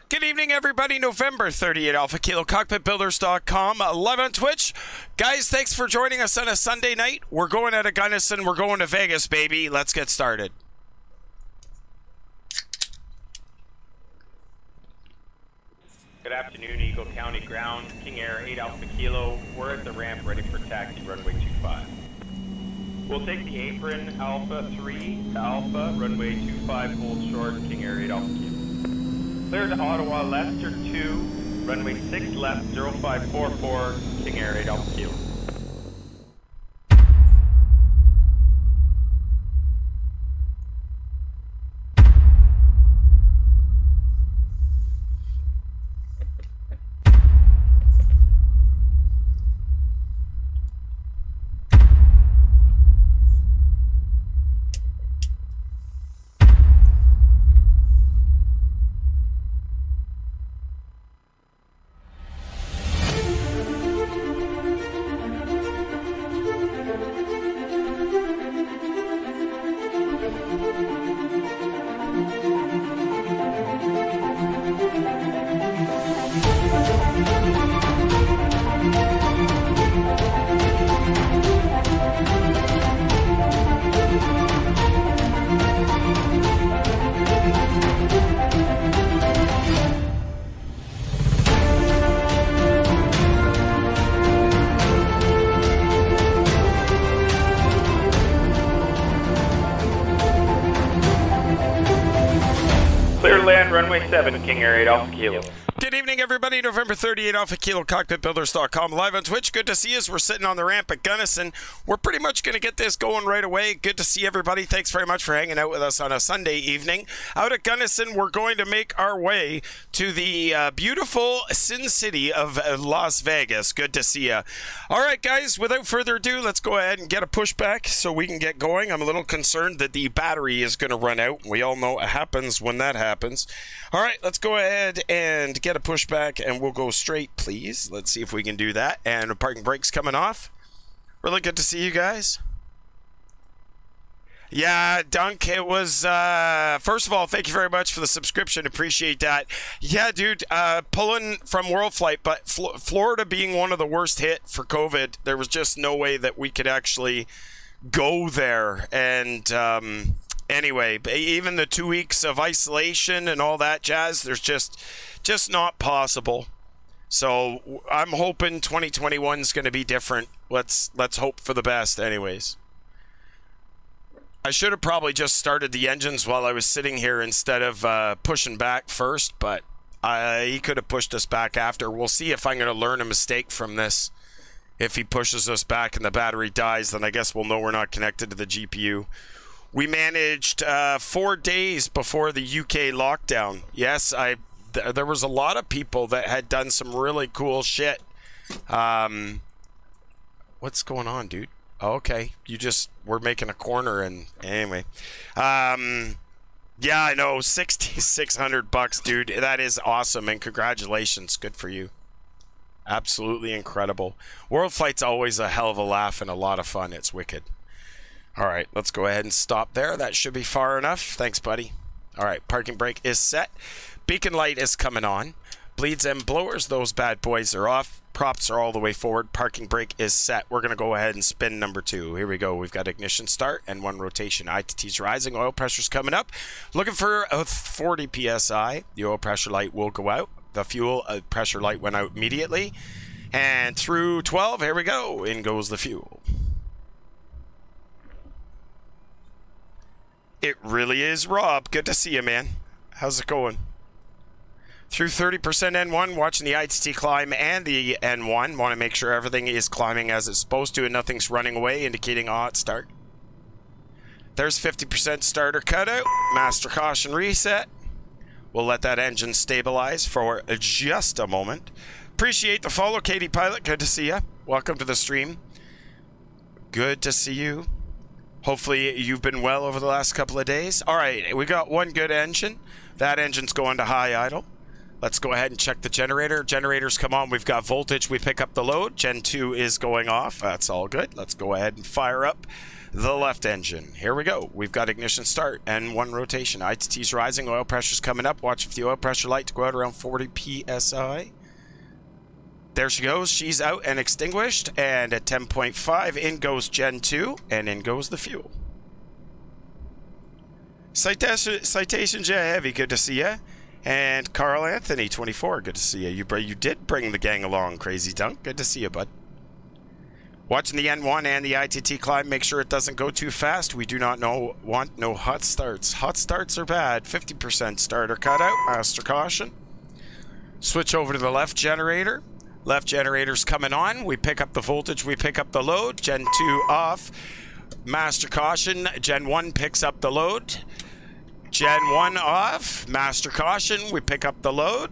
Good evening, everybody. November 38 Alpha Kilo, Cockpitbuilders.com, live on Twitch. Guys, thanks for joining us on a Sunday night. We're going out of Gunnison. We're going to Vegas, baby. Let's get started. Good afternoon, Eagle County Ground, KingAir 8 Alpha Kilo. We're at the ramp ready for taxi, runway 25. We'll take the apron, Alpha 3 to Alpha, runway 25, hold short, KingAir 8 Alpha Kilo. Clear to Ottawa, Leicester 2, runway 6 left, 0544, KingAir 8 Alpha Kilo. Clear to land, runway 7, KingAir 8 Alpha Kilo. Good evening, everybody. November 38 Alpha Kilo, Cockpitbuilders.com, live on Twitch. Good to see us. We're sitting on the ramp at Gunnison. We're pretty much going to get this going right away. Good to see everybody. Thanks very much for hanging out with us on a Sunday evening. Out at Gunnison, we're going to make our way to the beautiful Sin City of Las Vegas. Good to see you. All right, guys, without further ado, let's go ahead and get a pushback so we can get going. I'm a little concerned that the battery is going to run out. We all know what happens when that happens. All right, let's go ahead and get a pushback and we'll go straight, please. Let's see if we can do that. And the parking brake's coming off. Really good to see you guys. Yeah, Dunk, it was, first of all, thank you very much for the subscription. Appreciate that. Yeah, dude, pulling from World Flight, but Florida being one of the worst hit for COVID, there was just no way that we could actually go there. And, anyway, even the 2 weeks of isolation and all that jazz, there's just not possible. So I'm hoping 2021 is going to be different. Let's hope for the best anyways. I should have probably just started the engines while I was sitting here instead of pushing back first, but he could have pushed us back after. We'll see if I'm going to learn a mistake from this. If he pushes us back and the battery dies, then I guess we'll know we're not connected to the GPU. We managed 4 days before the UK lockdown. Yes, there was a lot of people that had done some really cool shit. What's going on, dude? Oh, okay, we're making a corner, and anyway. Yeah, I know, $6,600, dude. That is awesome, and congratulations. Good for you. Absolutely incredible. World Flight's always a hell of a laugh and a lot of fun. It's wicked. All right, let's go ahead and stop there. That should be far enough. Thanks, buddy. All right, parking brake is set. Beacon light is coming on. Bleeds and blowers, those bad boys are off. Props are all the way forward. Parking brake is set. We're going to go ahead and spin number 2. Here we go. We've got ignition start and 1 rotation. ITT's rising. Oil pressure's coming up. Looking for a 40 PSI. The oil pressure light will go out. The fuel pressure light went out immediately. And through 12, here we go. In goes the fuel. It really is Rob. Good to see you, man. How's it going? Through 30% N1, watching the ITT climb and the N1. Want to make sure everything is climbing as it's supposed to and nothing's running away, indicating a hot start. There's 50% starter cutout. Master caution reset. We'll let that engine stabilize for just a moment. Appreciate the follow, Katie Pilot. Good to see you. Welcome to the stream. Good to see you. Hopefully you've been well over the last couple of days. All right, we got one good engine. That engine's going to high idle. Let's go ahead and check the generator. Generators come on. We've got voltage. We pick up the load. Gen 2 is going off. That's all good. Let's go ahead and fire up the left engine. Here we go. We've got ignition start and 1 rotation. ITT's rising. Oil pressure's coming up. Watch for the oil pressure light to go out around 40 psi. There she goes. She's out and extinguished. And at 10.5, in goes Gen 2, and in goes the fuel. Citation J Heavy, good to see ya. And Carl Anthony, 24, good to see you. You did bring the gang along, Crazy Dunk. Good to see you, bud. Watching the N1 and the ITT climb, make sure it doesn't go too fast. We do not want no hot starts. Hot starts are bad. 50% starter cutout. Master caution. Switch over to the left generator. Left generator's coming on. We pick up the voltage. We pick up the load. Gen 2 off. Master caution. Gen 1 picks up the load. Gen 1 off. Master caution. We pick up the load.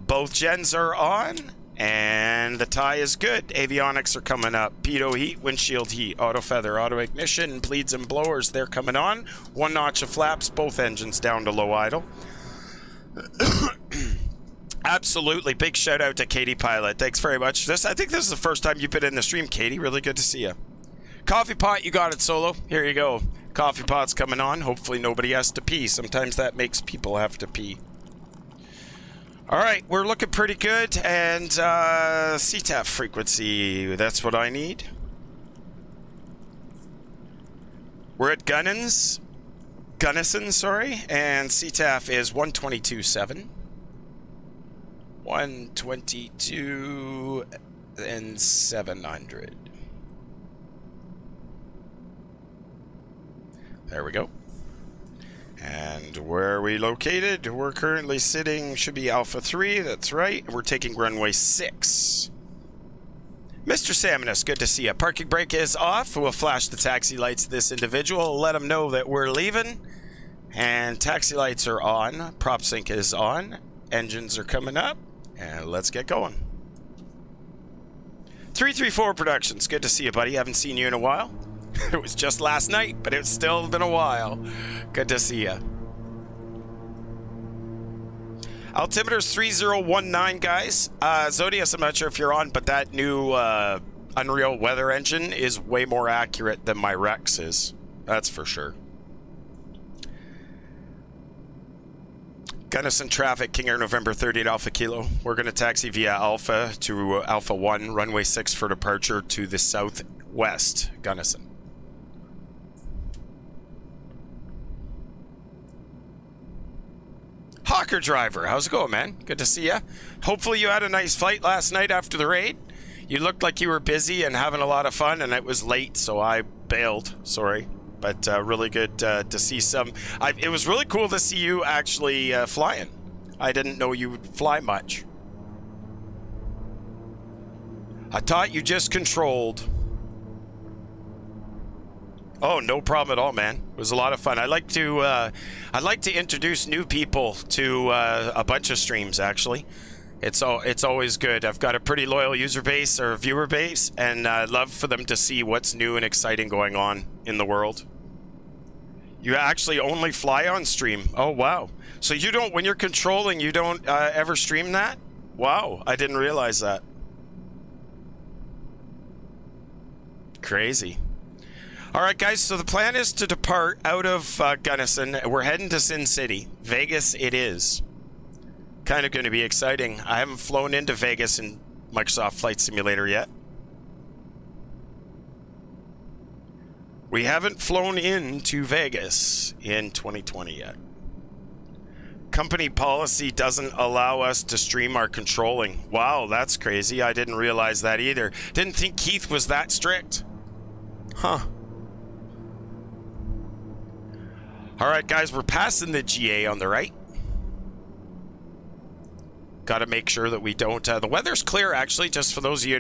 Both gens are on. And the tie is good. Avionics are coming up. Pitot heat, windshield heat, auto feather, auto ignition, bleeds and blowers, they're coming on. 1 notch of flaps, both engines down to low idle. Absolutely. Big shout out to Katie Pilot. Thanks very much. I think this is the first time you've been in the stream, Katie. Really good to see you. Coffee pot, you got it, Solo. Here you go. Coffee pot's coming on. Hopefully nobody has to pee. Sometimes that makes people have to pee. All right, we're looking pretty good, and CTAF frequency, that's what I need. We're at Gunnison, sorry, and CTAF is 122.7. 122 and 700. There we go. And where are we located? We're currently sitting, should be Alpha 3, that's right. We're taking runway 6. Mr. Salmonus, good to see you. Parking brake is off. We'll flash the taxi lights to this individual, let him know that we're leaving. And taxi lights are on. Prop sync is on. Engines are coming up. And let's get going. 334 Productions, good to see you, buddy. Haven't seen you in a while. It was just last night, but it's still been a while. Good to see ya. Altimeter's 3019, guys. Zodius, I'm not sure if you're on, but that new Unreal weather engine is way more accurate than my Rex is. That's for sure. Gunnison traffic, KingAir November 30 at Alpha Kilo. We're going to taxi via Alpha to Alpha 1, runway 6 for departure to the southwest, Gunnison. Hawker Driver, how's it going, man? Good to see ya. Hopefully you had a nice flight last night after the raid. You looked like you were busy and having a lot of fun, and it was late, so I bailed. Sorry. But really good to see some. It was really cool to see you actually flying. I didn't know you would fly much. I thought you just controlled. Oh, no problem at all, man. It was a lot of fun. I like to introduce new people to a bunch of streams. Actually, it's always good. I've got a pretty loyal user base or viewer base, and I'd love for them to see what's new and exciting going on in the world. You actually only fly on stream. Oh wow! So you don't, when you're controlling, you don't ever stream that? Wow, I didn't realize that. Crazy. All right, guys, so the plan is to depart out of Gunnison. We're heading to Sin City. Vegas it is. Kind of going to be exciting. I haven't flown into Vegas in Microsoft Flight Simulator yet. We haven't flown into Vegas in 2020 yet. Company policy doesn't allow us to stream our controlling. Wow, that's crazy. I didn't realize that either. Didn't think Keith was that strict. Huh. All right, guys, we're passing the GA on the right. Got to make sure that we don't... the weather's clear, actually, just for those of you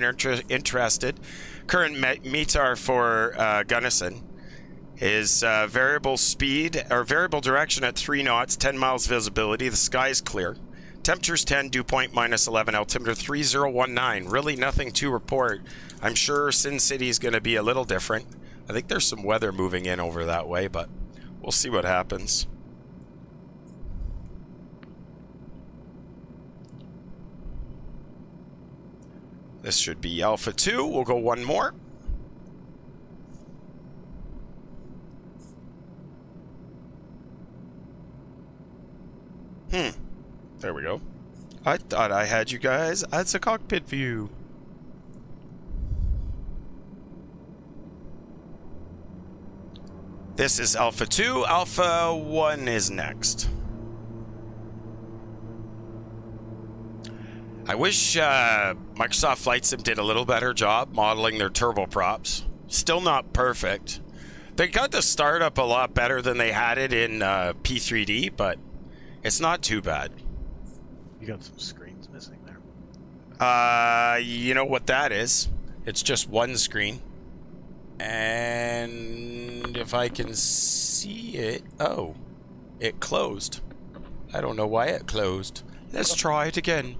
interested. Current METAR for Gunnison is variable speed, or variable direction at 3 knots, 10 miles visibility. The sky's clear. Temperature's 10, dew point -11, altimeter 3019. Really nothing to report. I'm sure Sin City is going to be a little different. I think there's some weather moving in over that way, but we'll see what happens. This should be Alpha 2. We'll go one more. There we go. I thought I had you guys as a cockpit view. This is Alpha 2. Alpha 1 is next. I wish Microsoft Flight Sim did a little better job modeling their turboprops. Still not perfect. They got the startup a lot better than they had it in P3D, but it's not too bad. You got some screens missing there. You know what that is? It's just one screen. And if I can see it... Oh, it closed. I don't know why it closed. Let's try it again.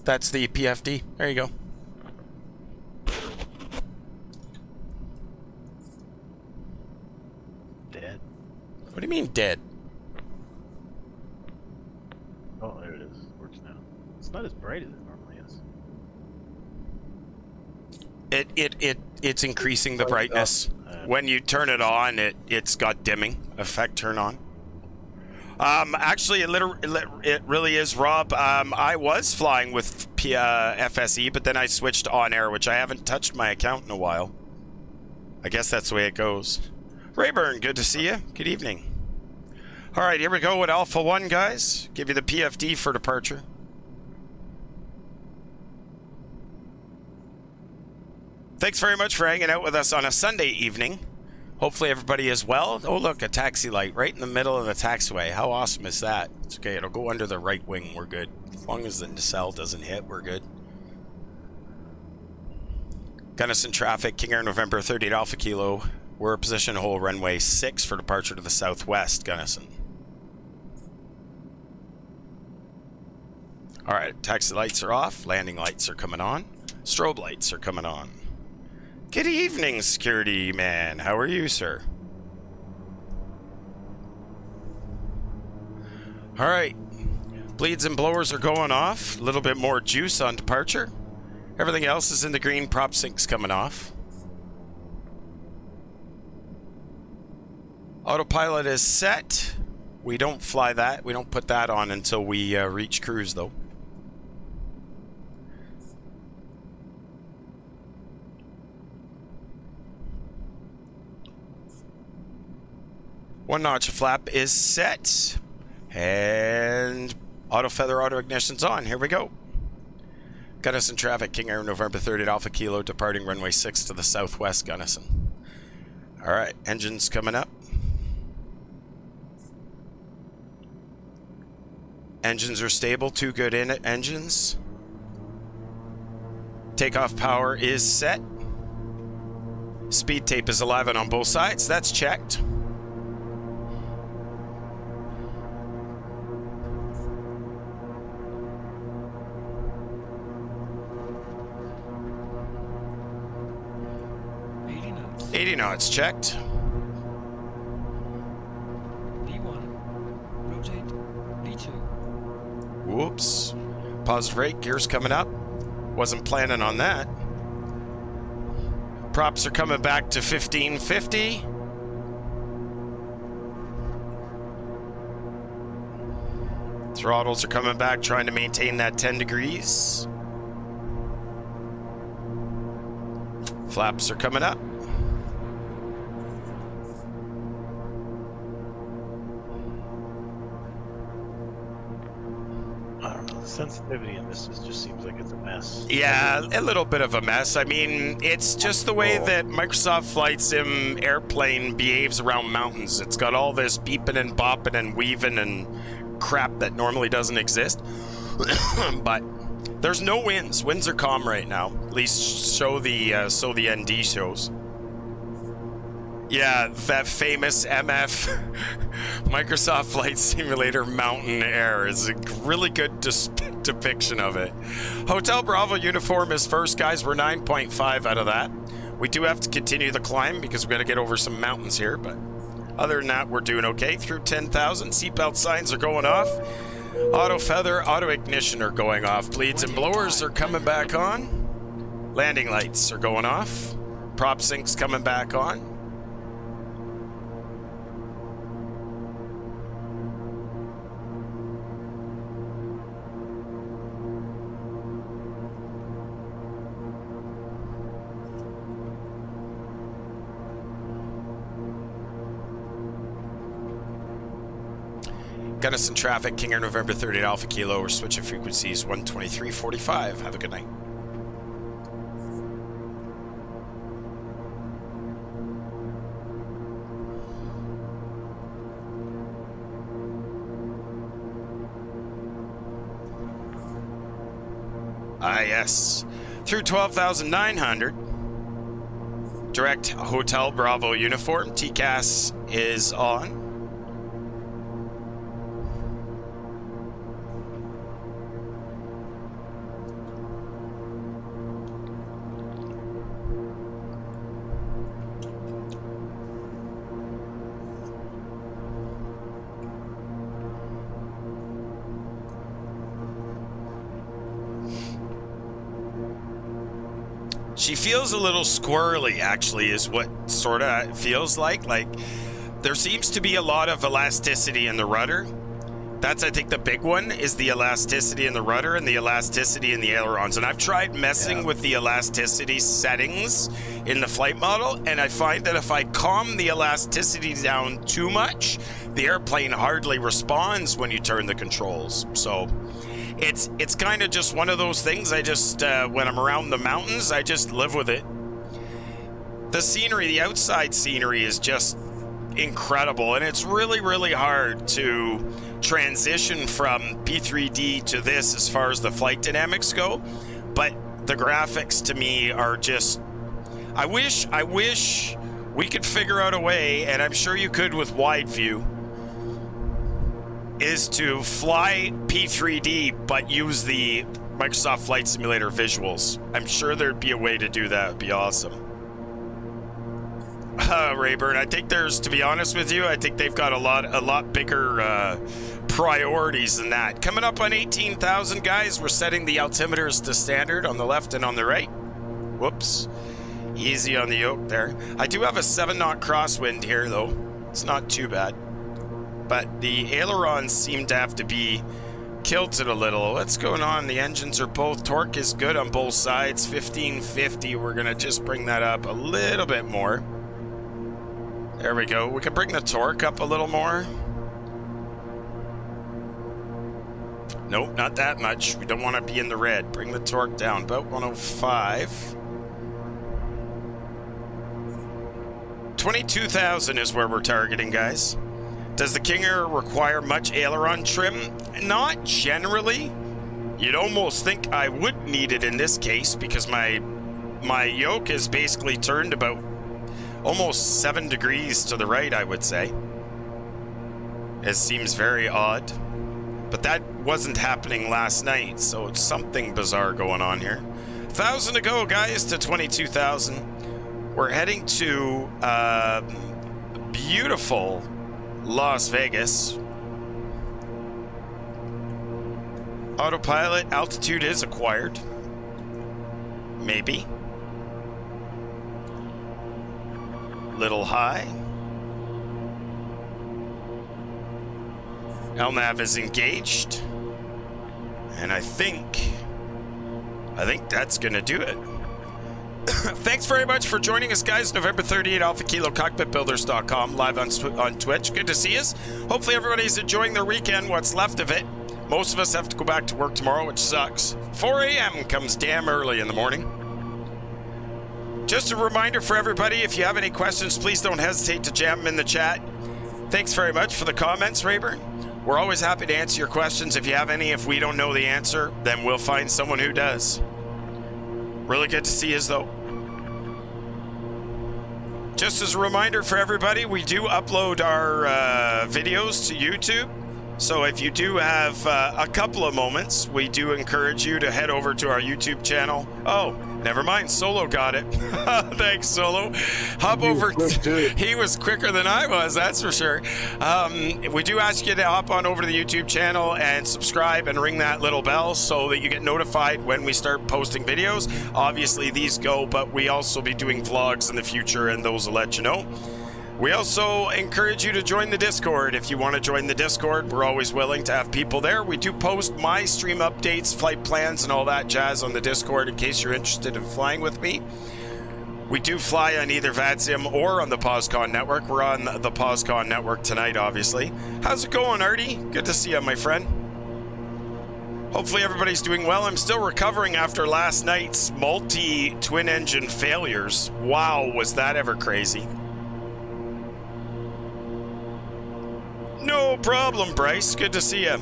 That's the PFD. There you go. Dead. What do you mean dead? Oh, there it is. Works now. It's not as bright as it normally is. It's increasing the brightness. When you turn it on, it's got dimming effect turn on. Actually, it really is, Rob. I was flying with FSE, but then I switched on air, which I haven't touched my account in a while. I guess that's the way it goes. Rayburn, good to see you. Good evening. All right, here we go with Alpha 1, guys. Give you the PFD for departure. Thanks very much for hanging out with us on a Sunday evening. Hopefully everybody is well. Oh, look, a taxi light right in the middle of the taxiway. How awesome is that? It's okay. It'll go under the right wing. We're good. As long as the nacelle doesn't hit, we're good. Gunnison traffic, KingAir November 30 at Alpha Kilo. We're position hold runway 6 for departure to the southwest, Gunnison. All right, taxi lights are off. Landing lights are coming on. Strobe lights are coming on. Good evening, security man. How are you, sir? All right. Bleeds and blowers are going off. A little bit more juice on departure. Everything else is in the green. Prop sink's coming off. Autopilot is set. We don't fly that. We don't put that on until we reach cruise, though. One notch of flap is set. And auto feather, auto ignition's on. Here we go. Gunnison traffic, KingAir November 30 at Alpha Kilo, departing runway 6 to the southwest, Gunnison. All right, engines coming up. Engines are stable, 2 good in it engines. Takeoff power is set. Speed tape is alive and on both sides. That's checked. knots. 80 knots checked. V1. Rotate. V2. Whoops. Positive rate. Gears coming up. Wasn't planning on that. Props are coming back to 1550. Throttles are coming back, trying to maintain that 10 degrees. Flaps are coming up. I don't know, the sensitivity in this just seems like it's a mess. Yeah, a little bit of a mess. I mean, it's just the way that Microsoft Flight Sim airplane behaves around mountains. It's got all this beeping and bopping and weaving and crap that normally doesn't exist. But there's no winds. Winds are calm right now. At least so the ND shows. Yeah, that famous MF Microsoft Flight Simulator Mountain Air is a really good depiction of it. Hotel Bravo uniform is first, guys. We're 9.5 out of that. We do have to continue the climb because we got to get over some mountains here, but other than that, we're doing okay. Through 10,000, seatbelt signs are going off. Auto feather, auto ignition are going off. Bleeds and blowers are coming back on. Landing lights are going off. Prop sink's coming back on. Gunnison traffic, King Air November 30 Alpha Kilo. We're switching frequencies 123.45. Have a good night. Ah, yes. Through 12,900. Direct Hotel Bravo uniform. TCAS is on. She feels a little squirrely, actually, is what sort of feels like. Like, there seems to be a lot of elasticity in the rudder. That's, I think, the big one, is the elasticity in the rudder and the elasticity in the ailerons. And I've tried messing with the elasticity settings in the flight model, and I find that if I calm the elasticity down too much, the airplane hardly responds when you turn the controls. So it's kind of just one of those things. I just, when I'm around the mountains, I just live with it. The scenery, the outside scenery is just incredible, and it's really, really hard to transition from P3D to this as far as the flight dynamics go. But the graphics to me are just, I wish we could figure out a way, and I'm sure you could with wide view, is to fly P3D but use the Microsoft Flight Simulator visuals. I'm sure there'd be a way to do that. It'd be awesome. Rayburn, I think there's, to be honest with you, I think they've got a lot bigger priorities than that. Coming up on 18,000, guys, we're setting the altimeters to standard on the left and on the right. Whoops. Easy on the yoke there. I do have a 7-knot crosswind here, though. It's not too bad. But the ailerons seem to have to be kilted a little. What's going on? The engines are both, torque is good on both sides. 1550, we're gonna just bring that up a little bit more. There we go. We can bring the torque up a little more. Nope, not that much. We don't want to be in the red. Bring the torque down, about 105. 22,000 is where we're targeting, guys. Does the KingAir require much aileron trim? Not generally. You'd almost think I would need it in this case because my yoke is basically turned about almost 7 degrees to the right, I would say. It seems very odd. But that wasn't happening last night, so it's something bizarre going on here. 1,000 to go, guys, to 22,000. We're heading to beautiful Las Vegas. Autopilot altitude is acquired. Maybe. Little high. LNAV is engaged. And I think that's gonna do it. Thanks very much for joining us, guys. November 30th, Alpha Kilo, Cockpitbuilders.com, live on Twitch. Good to see us. Hopefully everybody's enjoying their weekend, what's left of it. Most of us have to go back to work tomorrow, which sucks. 4 a.m. comes damn early in the morning. Just a reminder for everybody, if you have any questions, please don't hesitate to jam them in the chat. Thanks very much for the comments, Rayburn. We're always happy to answer your questions. If you have any, if we don't know the answer, then we'll find someone who does. Really good to see you, though. Just as a reminder for everybody, we do upload our videos to YouTube. So if you do have a couple of moments, we do encourage you to head over to our YouTube channel. Oh, never mind. Solo got it. Thanks, Solo. Hop over. He was quicker than I was, that's for sure. We do ask you to hop on over to the YouTube channel and subscribe and ring that little bell so that you get notified when we start posting videos. Obviously, these go, but we also be doing vlogs in the future, and those will let you know. We also encourage you to join the Discord. If you want to join the Discord, we're always willing to have people there. We do post my stream updates, flight plans, and all that jazz on the Discord in case you're interested in flying with me. We do fly on either VADSIM or on the POSCON network. We're on the POSCON network tonight, obviously. How's it going, Artie? Good to see you, my friend. Hopefully everybody's doing well. I'm still recovering after last night's multi-twin engine failures. Wow, was that ever crazy. No problem, Bryce. Good to see you.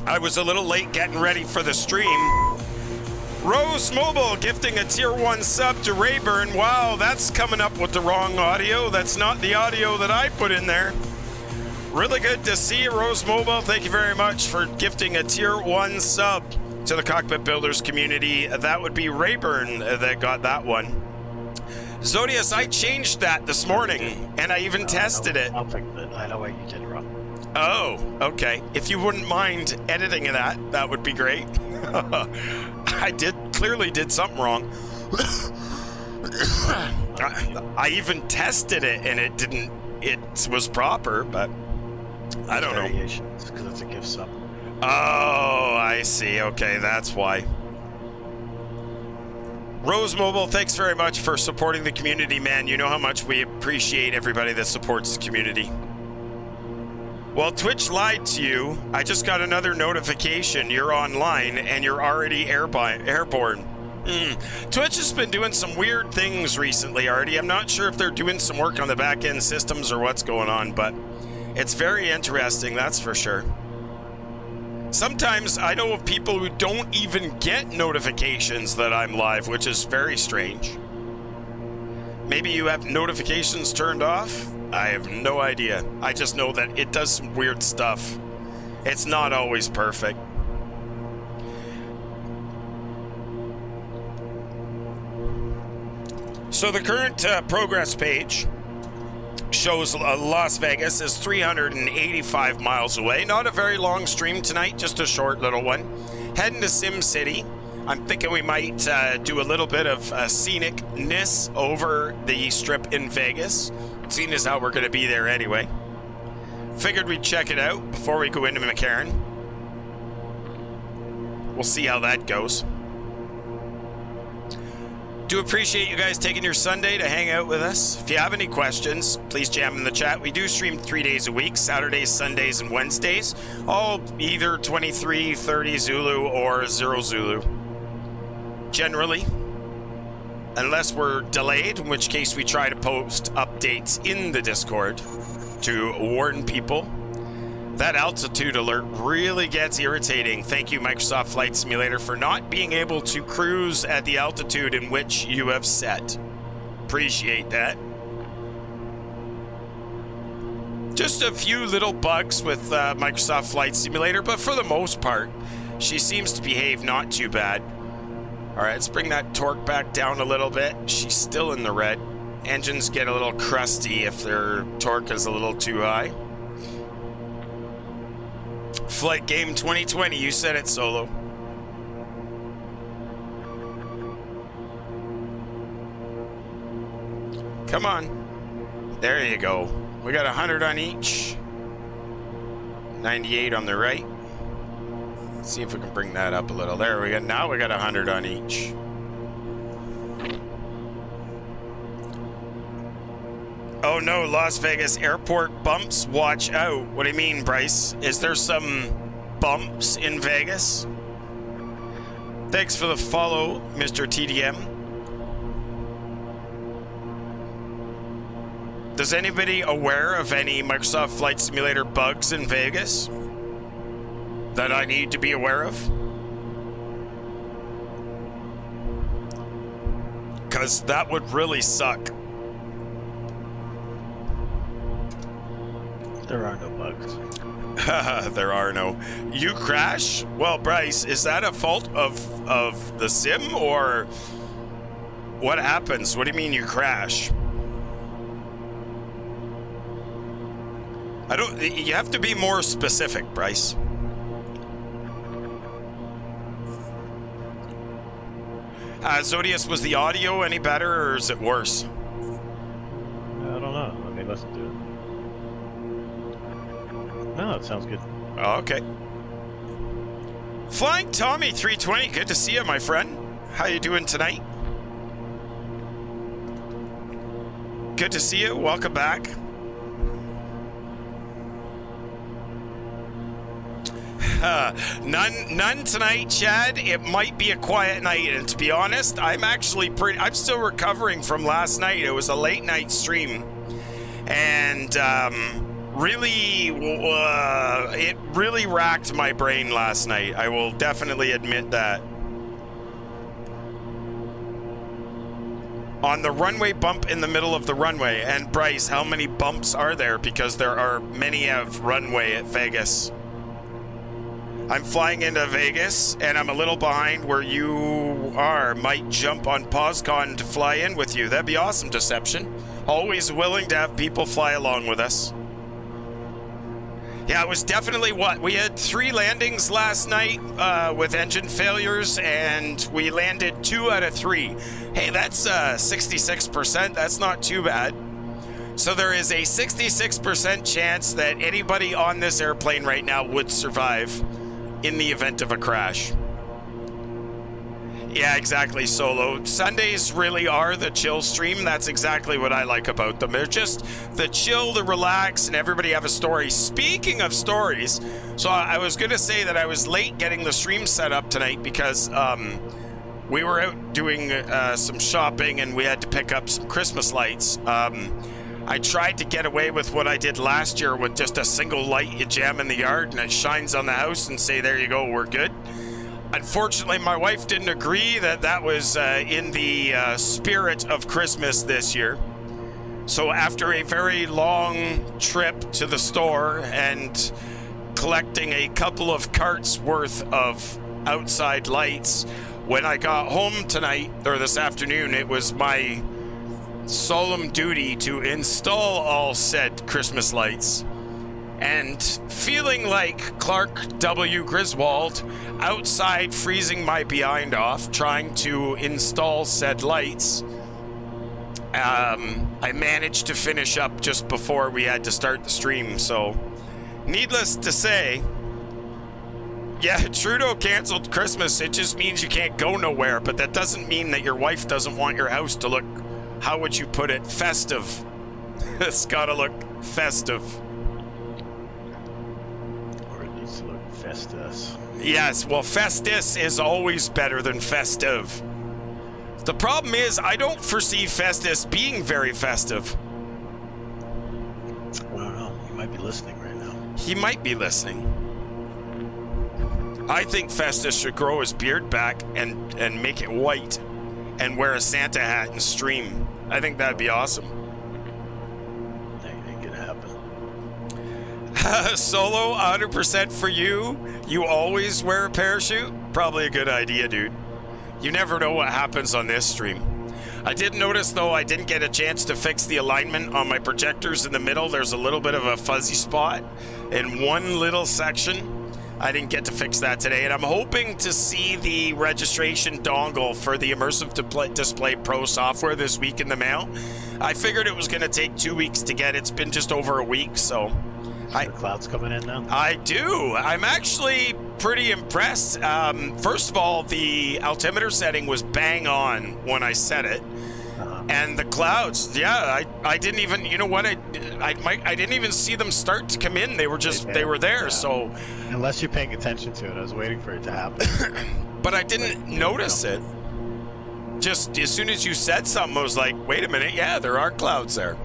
I was a little late getting ready for the stream. Rose Mobile gifting a tier 1 sub to Rayburn. Wow, that's coming up with the wrong audio. That's not the audio that I put in there. Really good to see you, Rose Mobile. Thank you very much for gifting a tier 1 sub to the Cockpit Builders community. That would be Rayburn that got that one. Zodius, I changed that this morning, and I even tested it. I'll fix it. I know what you did wrong. Oh, okay. If you wouldn't mind editing that, that would be great. I clearly did something wrong. I even tested it and it was proper, but I don't know. Variations, because it's a gift sub. Oh, I see. Okay, that's why. Rose Mobile, thanks very much for supporting the community, man. You know how much we appreciate everybody that supports the community. Well, Twitch lied to you. I just got another notification. You're online and you're already airborne. Twitch has been doing some weird things recently, Artie. I'm not sure if they're doing some work on the back-end systems or what's going on, but it's very interesting, that's for sure. Sometimes I know of people who don't even get notifications that I'm live, which is very strange. Maybe you have notifications turned off? I have no idea. I just know that it does some weird stuff. It's not always perfect. So the current progress page shows Las Vegas is 385 miles away. Not a very long stream tonight, just a short little one. Heading to Sim City. I'm thinking we might do a little bit of scenicness over the strip in Vegas, seeing as how we're going to be there anyway. Figured we'd check it out before we go into McCarran. We'll see how that goes. Do appreciate you guys taking your Sunday to hang out with us. If you have any questions, please jam in the chat. We do stream 3 days a week, Saturdays, Sundays, and Wednesdays. All either 23, 30 Zulu or 0 Zulu. Generally. Unless we're delayed, in which case we try to post updates in the Discord to warn people. That altitude alert really gets irritating. Thank you, Microsoft Flight Simulator, for not being able to cruise at the altitude in which you have set. Appreciate that. Just a few little bugs with Microsoft Flight Simulator, but for the most part, she seems to behave not too bad. All right, let's bring that torque back down a little bit. She's still in the red. Engines get a little crusty if their torque is a little too high. Flight Game 2020, you said it, Solo. Come on. There you go. We got 100 on each. 98 on the right. Let's see if we can bring that up a little. There we go. Now we got 100 on each. Oh no, Las Vegas airport bumps. Watch out. What do you mean, Bryce? Is there some bumps in Vegas? Thanks for the follow, Mr. TDM. Does anybody aware of any Microsoft Flight Simulator bugs in Vegas that I need to be aware of? Because that would really suck. There are no bugs. There are no. You crash? Well, Bryce, is that a fault of the sim, or what happens? What do you mean you crash? I don't. You have to be more specific, Bryce. Zodius, was the audio any better, or is it worse? I don't know. Let me listen to it. No, it sounds good. Oh, okay. Flying Tommy 320, good to see you, my friend. How you doing tonight? Good to see you. Welcome back. None tonight, Chad. It might be a quiet night, and to be honest, I'm still recovering from last night. It was a late night stream, and it really racked my brain last night. I will definitely admit that. On the runway bump in the middle of the runway, and Bryce, how many bumps are there? Because there are many of runway at Vegas. I'm flying into Vegas, and I'm a little behind where you are. Might jump on POSCON to fly in with you. That'd be awesome, Deception. Always willing to have people fly along with us. Yeah, it was definitely we had 3 landings last night with engine failures, and we landed 2 out of 3. Hey, that's 66%. That's not too bad. So there is a 66% chance that anybody on this airplane right now would survive in the event of a crash. Yeah, exactly, Solo. Sundays really are the chill stream. That's exactly what I like about them. They're just the chill, the relax, and everybody have a story. Speaking of stories, so I was going to say that I was late getting the stream set up tonight because we were out doing some shopping and we had to pick up some Christmas lights. I tried to get away with what I did last year with just a single light you jam in the yard and it shines on the house and say, there you go, we're good. Unfortunately, my wife didn't agree that that was in the spirit of Christmas this year. So after a very long trip to the store and collecting a couple of carts worth of outside lights, when I got home tonight, or this afternoon, it was my solemn duty to install all said Christmas lights. And feeling like Clark W. Griswold outside freezing my behind off trying to install said lights, I managed to finish up just before we had to start the stream. So needless to say, yeah, Trudeau canceled Christmas. It just means you can't go nowhere, but that doesn't mean that your wife doesn't want your house to look, how would you put it, festive. It's gotta look festive. Or it needs to look festus. Yes, well, festus is always better than festive. The problem is, I don't foresee Festus being very festive. I don't know. He might be listening right now. He might be listening. I think Festus should grow his beard back and make it white and wear a Santa hat and stream. I think that'd be awesome. That ain't gonna happen. Solo, 100% for you. You always wear a parachute? Probably a good idea, dude. You never know what happens on this stream. I did notice, though, I didn't get a chance to fix the alignment on my projectors in the middle. There's a little bit of a fuzzy spot in one little section. I didn't get to fix that today, and I'm hoping to see the registration dongle for the Immersive Display Pro software this week in the mail. I figured it was going to take 2 weeks to get. It's been just over a week, so... The cloud's coming in now? I do. I'm actually pretty impressed. First of all, the altimeter setting was bang on when I set it. And the clouds, yeah, I didn't even, you know what, I didn't even see them start to come in. They were just, they were there, yeah. So. Unless you're paying attention to it, I was waiting for it to happen. But I didn't notice it. Just as soon as you said something, I was like, wait a minute, yeah, there are clouds there.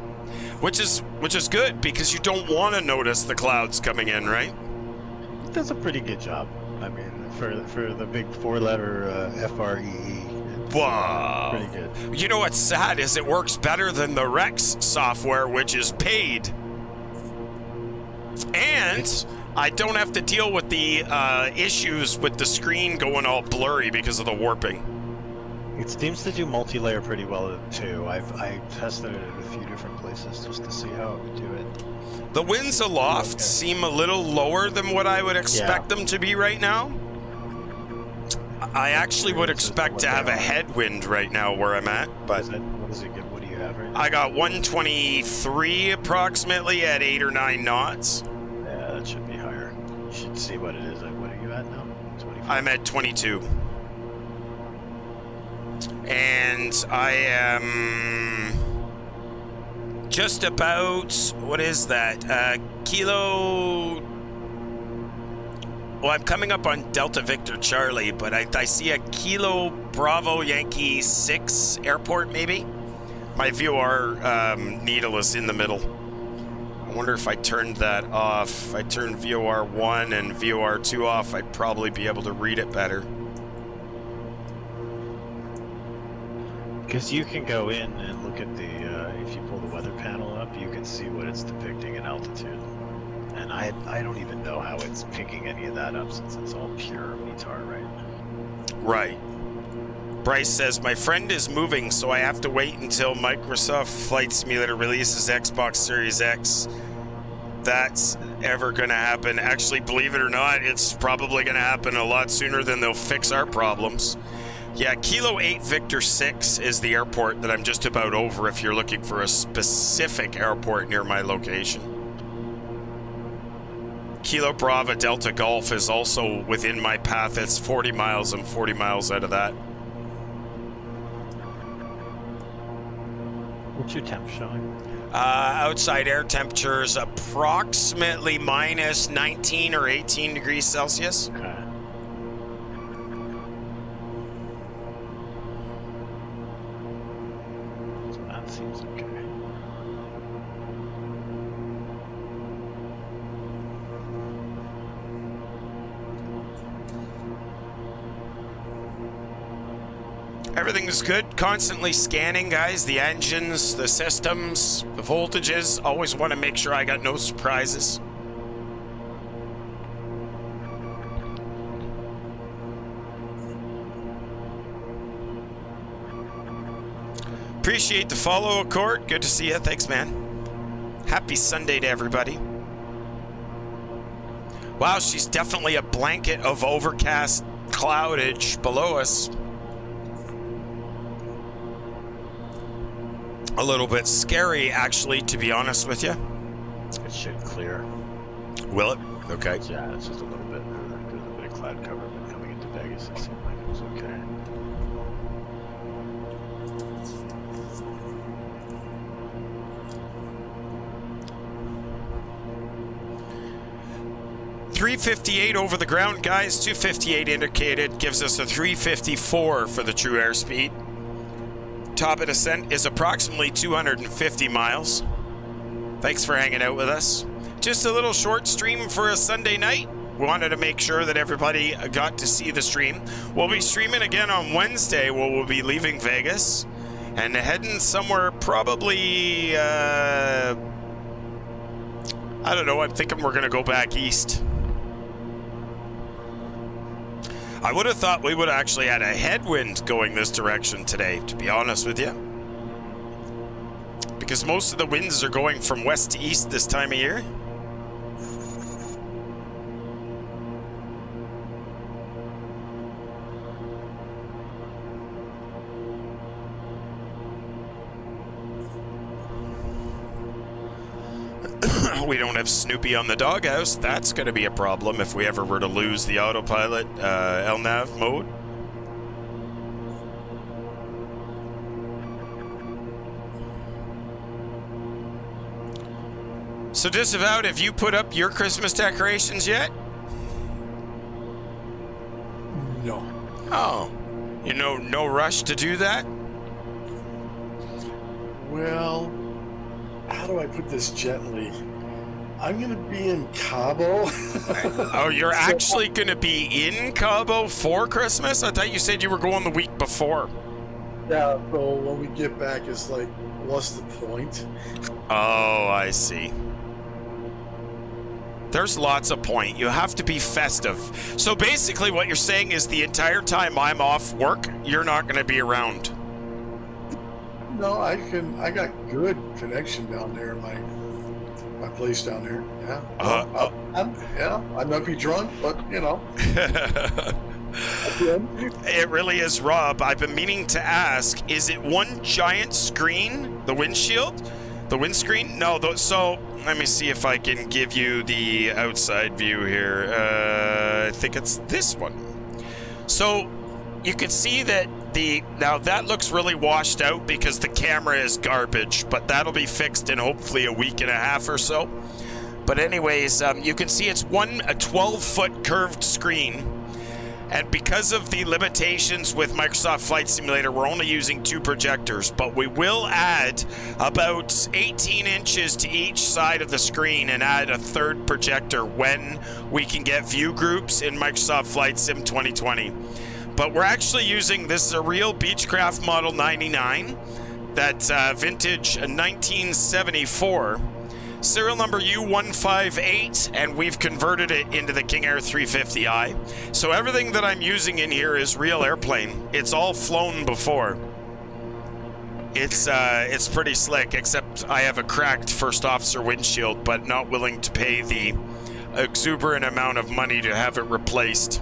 Which is good, because you don't want to notice the clouds coming in, right? It does a pretty good job. I mean, for the big 4-letter FREE. Wow. Pretty good. You know what's sad is it works better than the Rex software, which is paid. And I don't have to deal with the issues with the screen going all blurry because of the warping. It seems to do multi-layer pretty well too. I tested it at a few different places just to see how it would do it. The winds aloft seem a little lower than what I would expect them to be right now. I actually would expect to have a headwind right now where I'm at, but what is it? What do you have right now? I got 123 approximately at 8 or 9 knots. Yeah, that should be higher. You should see what it is. What are you at now? 25. I'm at 22. And I am just about, what is that? Kilo. Well, I'm coming up on Delta Victor Charlie, but I see a Kilo Bravo Yankee 6 airport, maybe? My VOR needle is in the middle. I wonder if I turned that off. If I turned VOR 1 and VOR 2 off, I'd probably be able to read it better. Because you can go in and look at the, if you pull the weather panel up, you can see what it's depicting in altitude. And I don't even know how it's picking any of that up since it's all pure METAR right now. Right. Bryce says, my friend is moving, so I have to wait until Microsoft Flight Simulator releases Xbox Series X. That's ever going to happen. Actually, believe it or not, it's probably going to happen a lot sooner than they'll fix our problems. Yeah, Kilo 8 Victor 6 is the airport that I'm just about over if you're looking for a specific airport near my location. Kilo Bravo Delta Golf is also within my path. It's 40 miles. I'm 40 miles out of that. What's your temp showing? Outside air temperature is approximately minus 19 or 18 degrees Celsius. Okay. So that seems okay. Everything is good. Constantly scanning, guys. The engines, the systems, the voltages. Always want to make sure I got no surprises. Appreciate the follow, Court. Good to see you. Thanks, man. Happy Sunday to everybody. Wow, she's definitely a blanket of overcast cloudage below us. A little bit scary, actually, to be honest with you. It should clear. Will it? Okay. Yeah, it's just a little bit. There's a little bit of cloud cover, but coming into Vegas, it seemed like it was okay. .358 over the ground, guys. 258 indicated gives us a 354 for the true airspeed. Top of descent is approximately 250 miles. Thanks for hanging out with us. Just a little short stream for a Sunday night. We wanted to make sure that everybody got to see the stream. We'll be streaming again on Wednesday where we'll be leaving Vegas and heading somewhere probably, I don't know, I'm thinking we're going to go back east. I would have thought we would have actually had a headwind going this direction today, to be honest with you. Because most of the winds are going from west to east this time of year. We don't have Snoopy on the doghouse. That's going to be a problem if we ever were to lose the autopilot LNAV mode. So Disavowed, have you put up your Christmas decorations yet? No. Oh, you know, no rush to do that? Well, how do I put this gently? I'm going to be in Cabo. Oh, you're actually going to be in Cabo for Christmas? I thought you said you were going the week before. Yeah, so when we get back, it's like, what's the point? Oh, I see. There's lots of point. You have to be festive. So basically what you're saying is the entire time I'm off work, you're not going to be around. No, I got good connection down there in my place down there. Yeah. I might be drunk, but you know. It really is, Rob. I've been meaning to ask, is it one giant screen, the windshield? The windscreen? No, so let me see if I can give you the outside view here. I think it's this one. So you can see that now that looks really washed out because the camera is garbage, but that'll be fixed in hopefully a week and a half or so. But anyways, you can see it's a 12-foot curved screen. And because of the limitations with Microsoft Flight Simulator, we're only using 2 projectors, but we will add about 18 inches to each side of the screen and add a 3rd projector when we can get view groups in Microsoft Flight Sim 2020. But we're actually using, this is a real Beechcraft Model 99, that's vintage 1974. Serial number U158, and we've converted it into the KingAir 350i. So everything that I'm using in here is real airplane. It's all flown before. It's pretty slick, except I have a cracked first officer windshield, but not willing to pay the exuberant amount of money to have it replaced.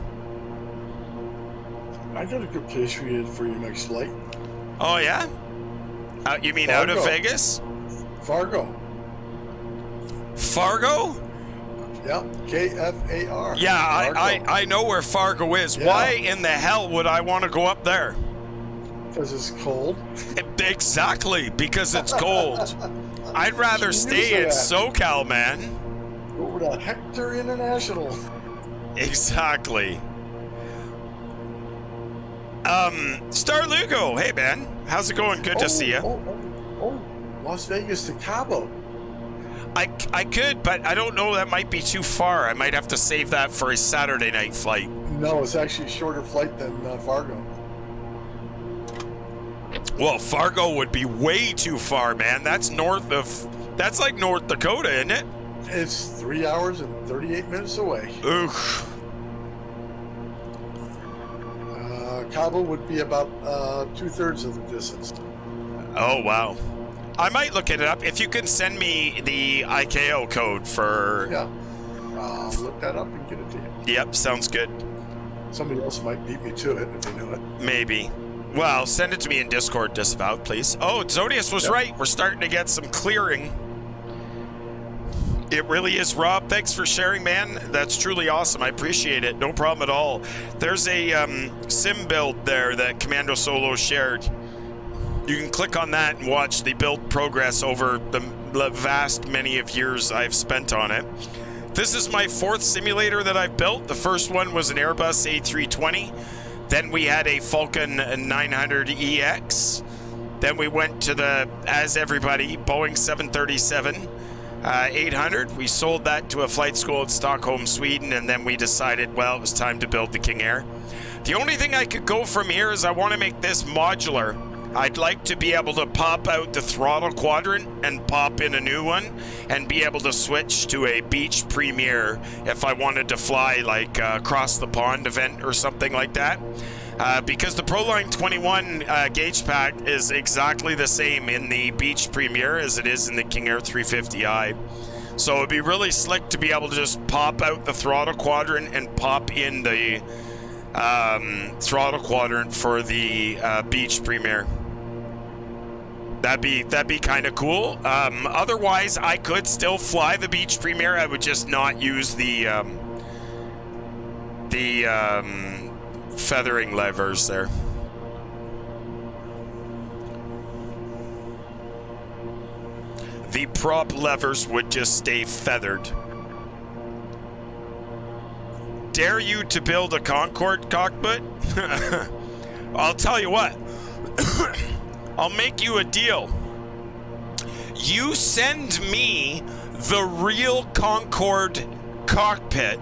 I got a good place for you next flight. Oh yeah? You mean Fargo. out of Vegas? Fargo. Fargo? Yeah, K-F-A-R. Yeah, Fargo. I know where Fargo is. Yeah. Why in the hell would I want to go up there? Because it's cold. Exactly, because it's cold. I'd rather stay in SoCal, man. Over to Hector International. Exactly. Star Lugo, hey man, how's it going? Good to see you. Oh, Las Vegas to Cabo. I could, but I don't know, that might be too far. I might have to save that for a Saturday night flight. No, it's actually a shorter flight than Fargo. Well, Fargo would be way too far, man. That's that's like North Dakota, isn't it? It's 3 hours and 38 minutes away. Oof. Cabo would be about 2/3 of the distance. Oh, wow. I might look it up. If you can send me the ICAO code for... Yeah. I'll look that up and get it to you. Yep, sounds good. Somebody else might beat me to it if they know it. Maybe. Well, send it to me in Discord, Disavowed, please. Oh, Zodius was right. We're starting to get some clearing. It really is, Rob. Thanks for sharing, man. That's truly awesome. I appreciate it. No problem at all. There's a sim build there that Commando Solo shared. You can click on that and watch the build progress over the vast many of years I've spent on it. This is my 4th simulator that I've built. The first one was an Airbus A320. Then we had a Falcon 900EX. Then we went to the, as everybody, Boeing 737 800. We sold that to a flight school in Stockholm, Sweden, and then we decided, well, it was time to build the KingAir. The only thing I could go from here is I want to make this modular. I'd like to be able to pop out the throttle quadrant and pop in a new one and be able to switch to a beach premiere if I wanted to fly like across the pond event or something like that. Because the Proline 21 gauge pack is exactly the same in the beach premiere as it is in the KingAir 350i. So it'd be really slick to be able to just pop out the throttle quadrant and pop in the throttle quadrant for the beach premiere. That'd be kind of cool. Otherwise, I could still fly the beach premiere. I would just not use the feathering levers there. The prop levers would just stay feathered. Dare you to build a Concorde cockpit? I'll tell you what. I'll make you a deal. You send me the real Concorde cockpit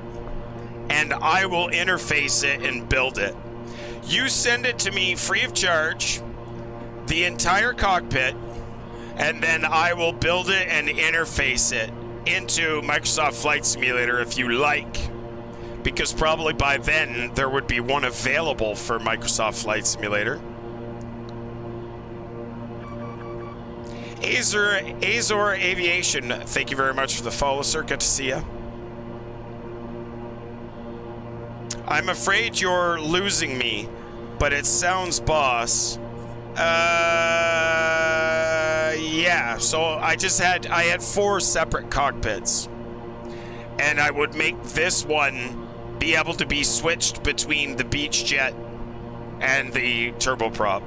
and I will interface it and build it. You send it to me free of charge, the entire cockpit, and then I will build it and interface it into Microsoft Flight Simulator if you like. Because probably by then there would be one available for Microsoft Flight Simulator. Azor Aviation, thank you very much for the follow, sir. Good to see you. I'm afraid you're losing me, but it sounds boss. Yeah, so I had 4 separate cockpits. And I would make this one be able to be switched between the beach jet and the turboprop.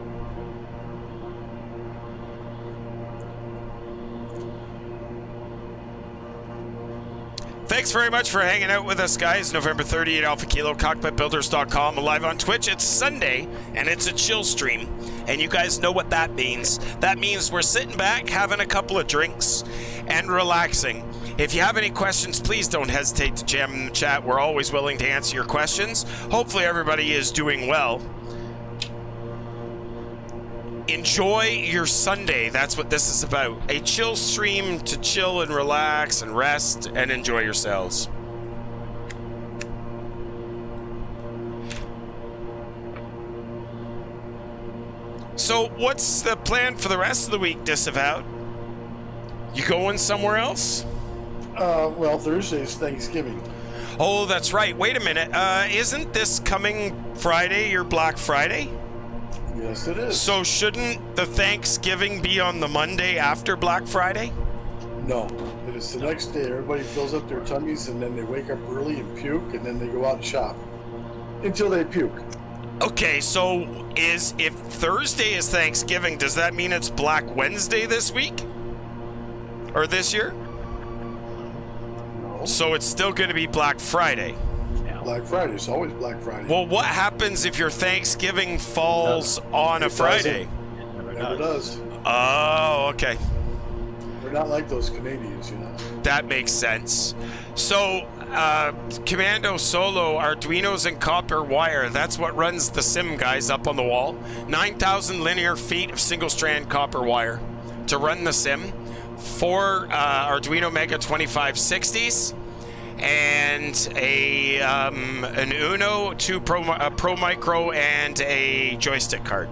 Thanks very much for hanging out with us, guys. November 30 at Alpha Kilo, cockpitbuilders.com, live on Twitch. It's Sunday, and it's a chill stream, and you guys know what that means. That means we're sitting back, having a couple of drinks, and relaxing. If you have any questions, please don't hesitate to jam in the chat. We're always willing to answer your questions. Hopefully everybody is doing well. Enjoy your Sunday. That's what this is about. A chill stream to chill and relax and rest and enjoy yourselves. So what's the plan for the rest of the week, Disavowed? You going somewhere else? Well, Thursday's Thanksgiving. Oh, that's right. Wait a minute. Isn't this coming Friday your Black Friday? Yes, it is. So shouldn't the Thanksgiving be on the Monday after Black Friday? No, it is the next day. Everybody fills up their tummies, and then they wake up early and puke, and then they go out and shop until they puke. Okay, so if Thursday is Thanksgiving, does that mean it's Black Wednesday this week? Or this year? No. So it's still going to be Black Friday. Black Friday. It's always Black Friday. Well, what happens if your Thanksgiving falls on a Friday? It never does. Oh, okay. We're not like those Canadians, you know. That makes sense. So, Commando Solo, Arduinos and copper wire. That's what runs the sim, guys, up on the wall. 9,000 linear feet of single-strand copper wire to run the sim. 4 Arduino Mega 2560s. And an Uno, 2 Pro Micro, and a joystick card,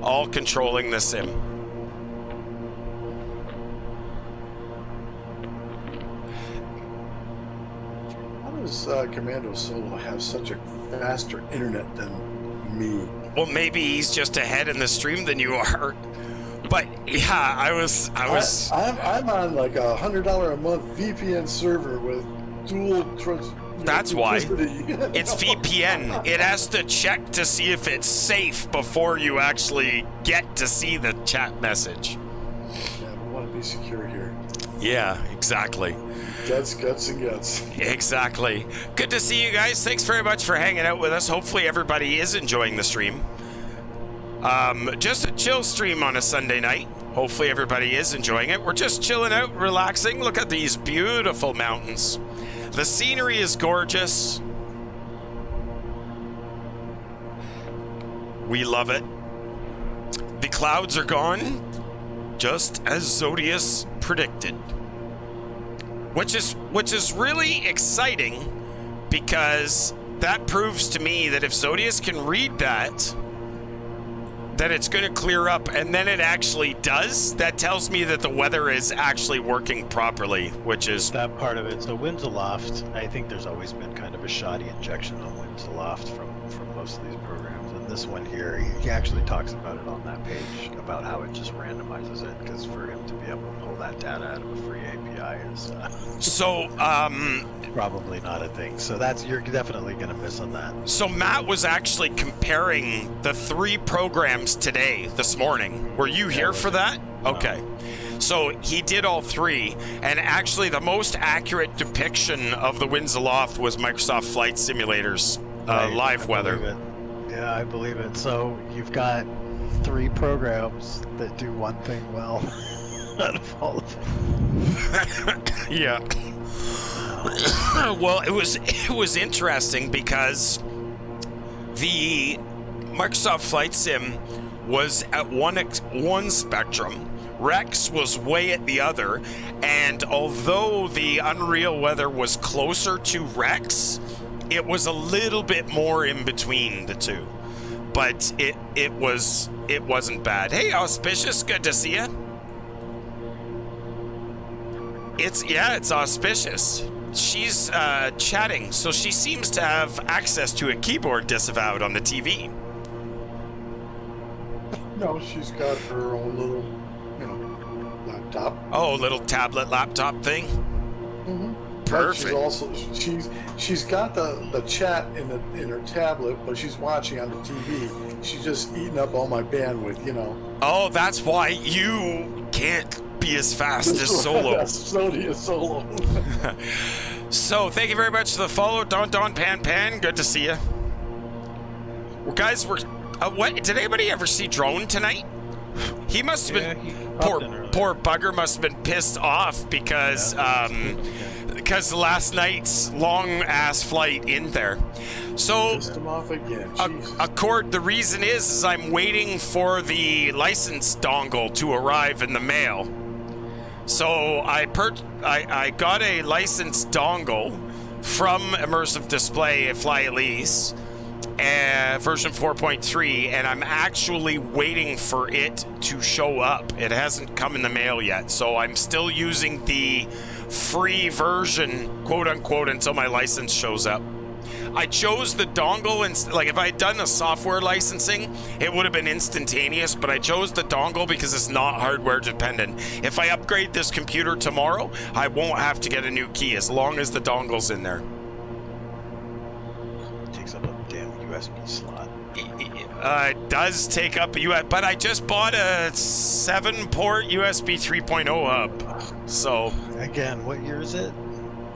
all controlling the sim. How does Commando Solo have such a faster internet than me? Well, maybe he's just ahead in the stream than you are. But yeah, I'm on like a $100 a month VPN server with dual that's why it's It's VPN. It has to check to see if it's safe before you actually get to see the chat message. Yeah, we want to be secure here. Yeah, exactly. Guts, and guts. Exactly. Good to see you guys. Thanks very much for hanging out with us. Hopefully everybody is enjoying the stream. Just a chill stream on a Sunday night. Hopefully everybody is enjoying it. We're just chilling out, relaxing. Look at these beautiful mountains. The scenery is gorgeous. We love it. The clouds are gone, just as Zodius predicted. Which is really exciting, because that proves to me that if Zodius can read that it's going to clear up, and then it actually does. That tells me that the weather is actually working properly, which is that part of it. So winds aloft, I think there's always been kind of a shoddy injection on winds aloft from most of these programs, and this one here, he actually talks about it on that page about how it just randomizes it, because for him to be able to pull that data out of a free API is so probably not a thing. So you're definitely going to miss on that. So Matt was actually comparing the 3 programs this morning. Were you here for that? No. Okay. So he did all 3, and actually the most accurate depiction of the winds aloft was Microsoft Flight Simulator's live weather. Yeah, I believe it. So you've got 3 programs that do one thing well out of all of them. Yeah. Well, it was interesting because the Microsoft Flight Sim was at one spectrum. Rex was way at the other, and although the Unreal weather was closer to Rex, it was a little bit more in between the two. But it wasn't bad. Hey, Auspicious, good to see you. It's Auspicious. She's chatting, so she seems to have access to a keyboard, Disavowed, on the TV. No, she's got her own little, laptop. Oh, little tablet laptop thing. Mm-hmm. Perfect. She's also she's got the chat in her tablet, but she's watching on the TV. She's just eating up all my bandwidth, you know. Oh, that's why you can't be as fast as Solo. Solo. So, thank you very much for the follow, Don Pan. Good to see you. Well, guys, what? Did anybody ever see Drone tonight? He must have been poor bugger must have been pissed off because last night's long ass flight in there. So pissed him off again. The reason is I'm waiting for the license dongle to arrive in the mail. So I got a license dongle from Immersive Display at Fly Elise, version 4.3, and I'm actually waiting for it to show up. It hasn't come in the mail yet, so I'm still using the free version, quote unquote, until my license shows up. I chose the dongle, and like if I had done the software licensing, it would have been instantaneous, but I chose the dongle because it's not hardware dependent. If I upgrade this computer tomorrow, I won't have to get a new key as long as the dongle's in there. It takes up a damn USB slot. It does take up a USB, but I just bought a 7-port USB 3.0 hub. So again, what year is it?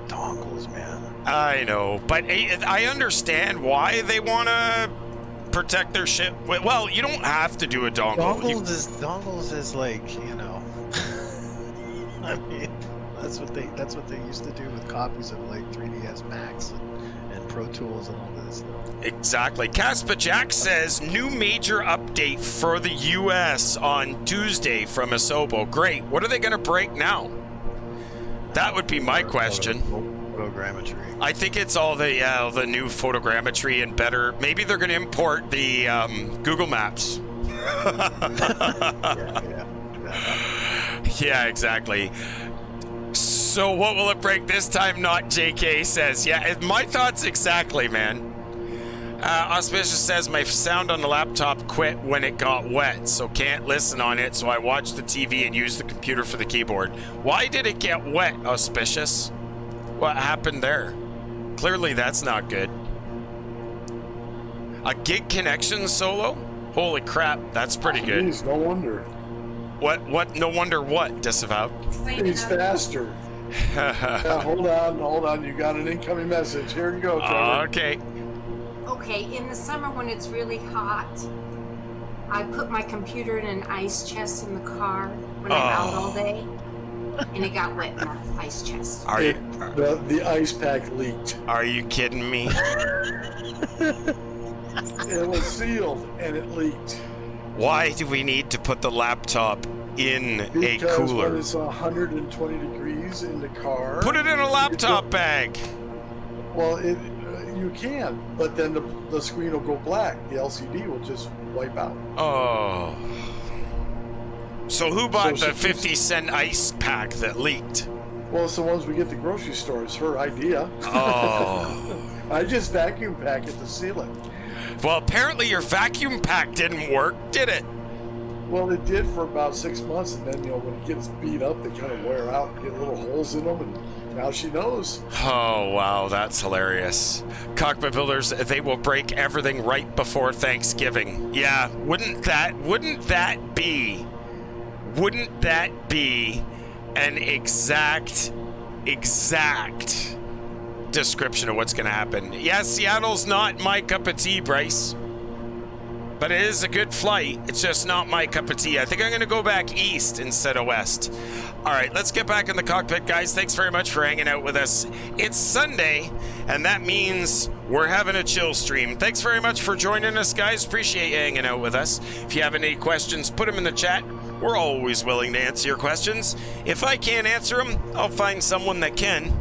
Dongles, man. I know, but I understand why they want to protect their shit. Well, you don't have to do a dongle. Dongles is like, you know. I mean, that's what they used to do with copies of like 3ds Max and Pro Tools and all this stuff. Exactly. Casper Jack says new major update for the US on Tuesday from Asobo. Great. What are they going to break now? That would be my question. Photogrammetry. I think it's all the new photogrammetry and better. Maybe they're going to import the Google Maps. Yeah, exactly. So what will it break this time? Not JK says. Yeah, my thoughts exactly, man. Auspicious says my sound on the laptop quit when it got wet, so can't listen on it, so I watched the TV and used the computer for the keyboard. Why did it get wet, Auspicious? What happened there? Clearly that's not good. A gig connection Solo? Holy crap, that's pretty good. Jeez, no wonder. What? No wonder what, Disavow? He's faster. Yeah, hold on. You got an incoming message. Here you go, Trevor. Okay. Okay, in the summer when it's really hot, I put my computer in an ice chest in the car when I'm out all day, and it got wet in the ice chest. The ice pack leaked. Are you kidding me? It was sealed and it leaked. Why do we need to put the laptop in a cooler? Because when it's 120 degrees in the car, put it in a laptop bag. Well, you can, but then the screen will go black. The LCD will just wipe out. Oh. So who bought the 50-cent ice pack that leaked? Well, it's the ones we get at the grocery store. It's her idea. Oh. I just vacuum pack it to seal it. Well, apparently your vacuum pack didn't work, did it? Well, it did for about 6 months, and then, when it gets beat up, they kind of wear out and get little holes in them, and now she knows. Oh, wow, that's hilarious. Cockpit Builders, they will break everything right before Thanksgiving. Yeah, wouldn't that be an exact description of what's going to happen? Yeah, Seattle's not my cup of tea, Bryce. But it is a good flight. It's just not my cup of tea. I think I'm going to go back east instead of west. All right, let's get back in the cockpit, guys. Thanks very much for hanging out with us. It's Sunday, and that means we're having a chill stream. Thanks very much for joining us, guys. Appreciate you hanging out with us. If you have any questions, put them in the chat. We're always willing to answer your questions. If I can't answer them, I'll find someone that can.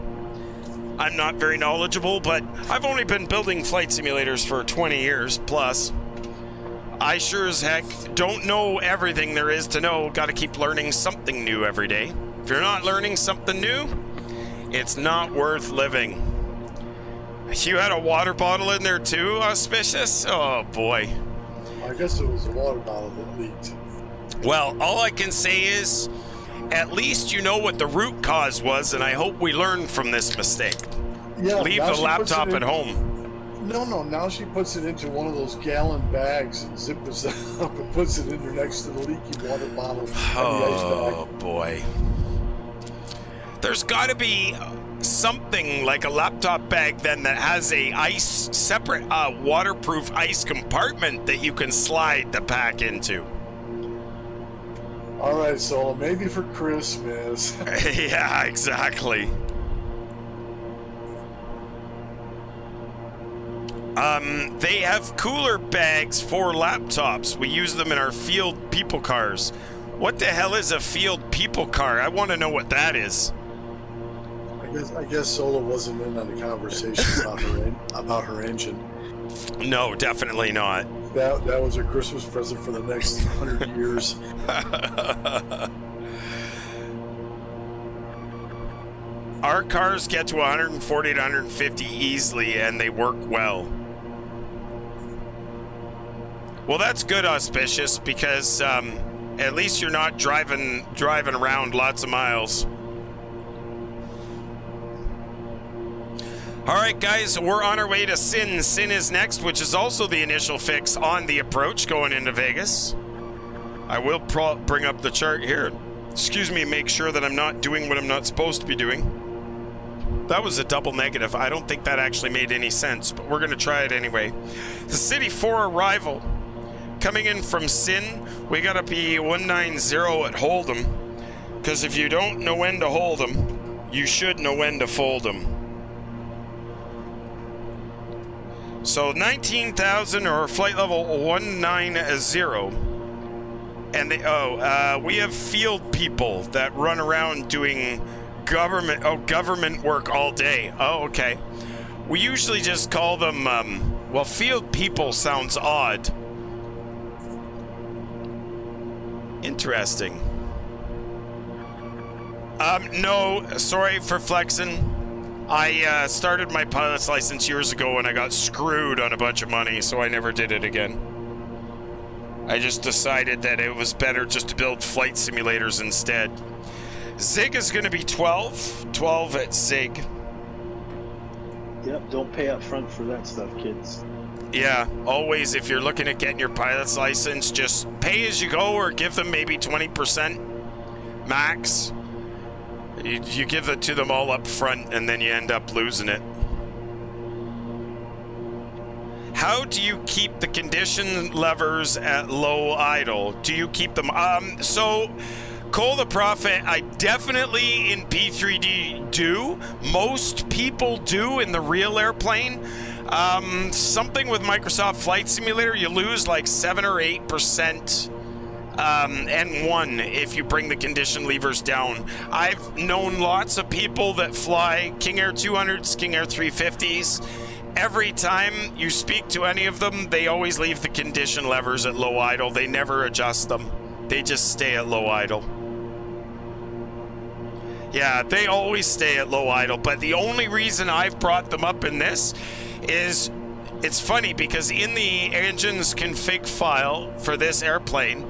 I'm not very knowledgeable, but I've only been building flight simulators for 20 years plus. I sure as heck don't know everything there is to know. Got to keep learning something new every day. If you're not learning something new, it's not worth living. You had a water bottle in there too, Auspicious? Oh boy. I guess it was a water bottle that leaked. Well, all I can say is at least you know what the root cause was, and I hope we learn from this mistake. Yeah, leave the laptop at home. No, now she puts it into one of those gallon bags and zips it up and puts it in there next to the leaky water bottle. Oh, boy. There's got to be something like a laptop bag then that has a separate waterproof ice compartment that you can slide the pack into. All right, so maybe for Christmas. Yeah, exactly. They have cooler bags for laptops. We use them in our field people cars. What the hell is a field people car? I want to know what that is. I guess Sola wasn't in on the conversation about her engine. No, definitely not. That was a Christmas present for the next 100 years. Our cars get to 140 to 150 easily, and they work well. Well, that's good, Auspicious, because at least you're not driving around lots of miles. All right, guys, we're on our way to Sin. Sin is next, which is also the initial fix on the approach going into Vegas. I will bring up the chart here. Excuse me, make sure that I'm not doing what I'm not supposed to be doing. That was a double negative. I don't think that actually made any sense, but we're going to try it anyway. The City 4 arrival. Coming in from Sin, we got to be 190 at Hold'em, because if you don't know when to hold them, you should know when to fold them. So 19,000 or flight level 190. And we have field people that run around doing government work all day. Oh, okay. We usually just call them, well, field people sounds odd. Interesting. No, sorry for flexing. I started my pilot's license years ago and I got screwed on a bunch of money, so I never did it again. I just decided that it was better just to build flight simulators instead. Zig is going to be 12 at Zig. Yep, don't pay up front for that stuff, kids. Yeah, always, if you're looking at getting your pilot's license, just pay as you go or give them maybe 20% max. You give it to them all up front and then you end up losing it. How do you keep the condition levers at low idle? Do you keep them? So Cole the Prophet, I definitely in P3D do. Most people do in the real airplane. Something with Microsoft Flight Simulator, you lose like 7 or 8%. N1 if you bring the condition levers down. I've known lots of people that fly KingAir 200s, KingAir 350s. Every time you speak to any of them, they always leave the condition levers at low idle. They never adjust them. They just stay at low idle. Yeah, they always stay at low idle, but the only reason I've brought them up in this is it's funny because in the engine's config file for this airplane,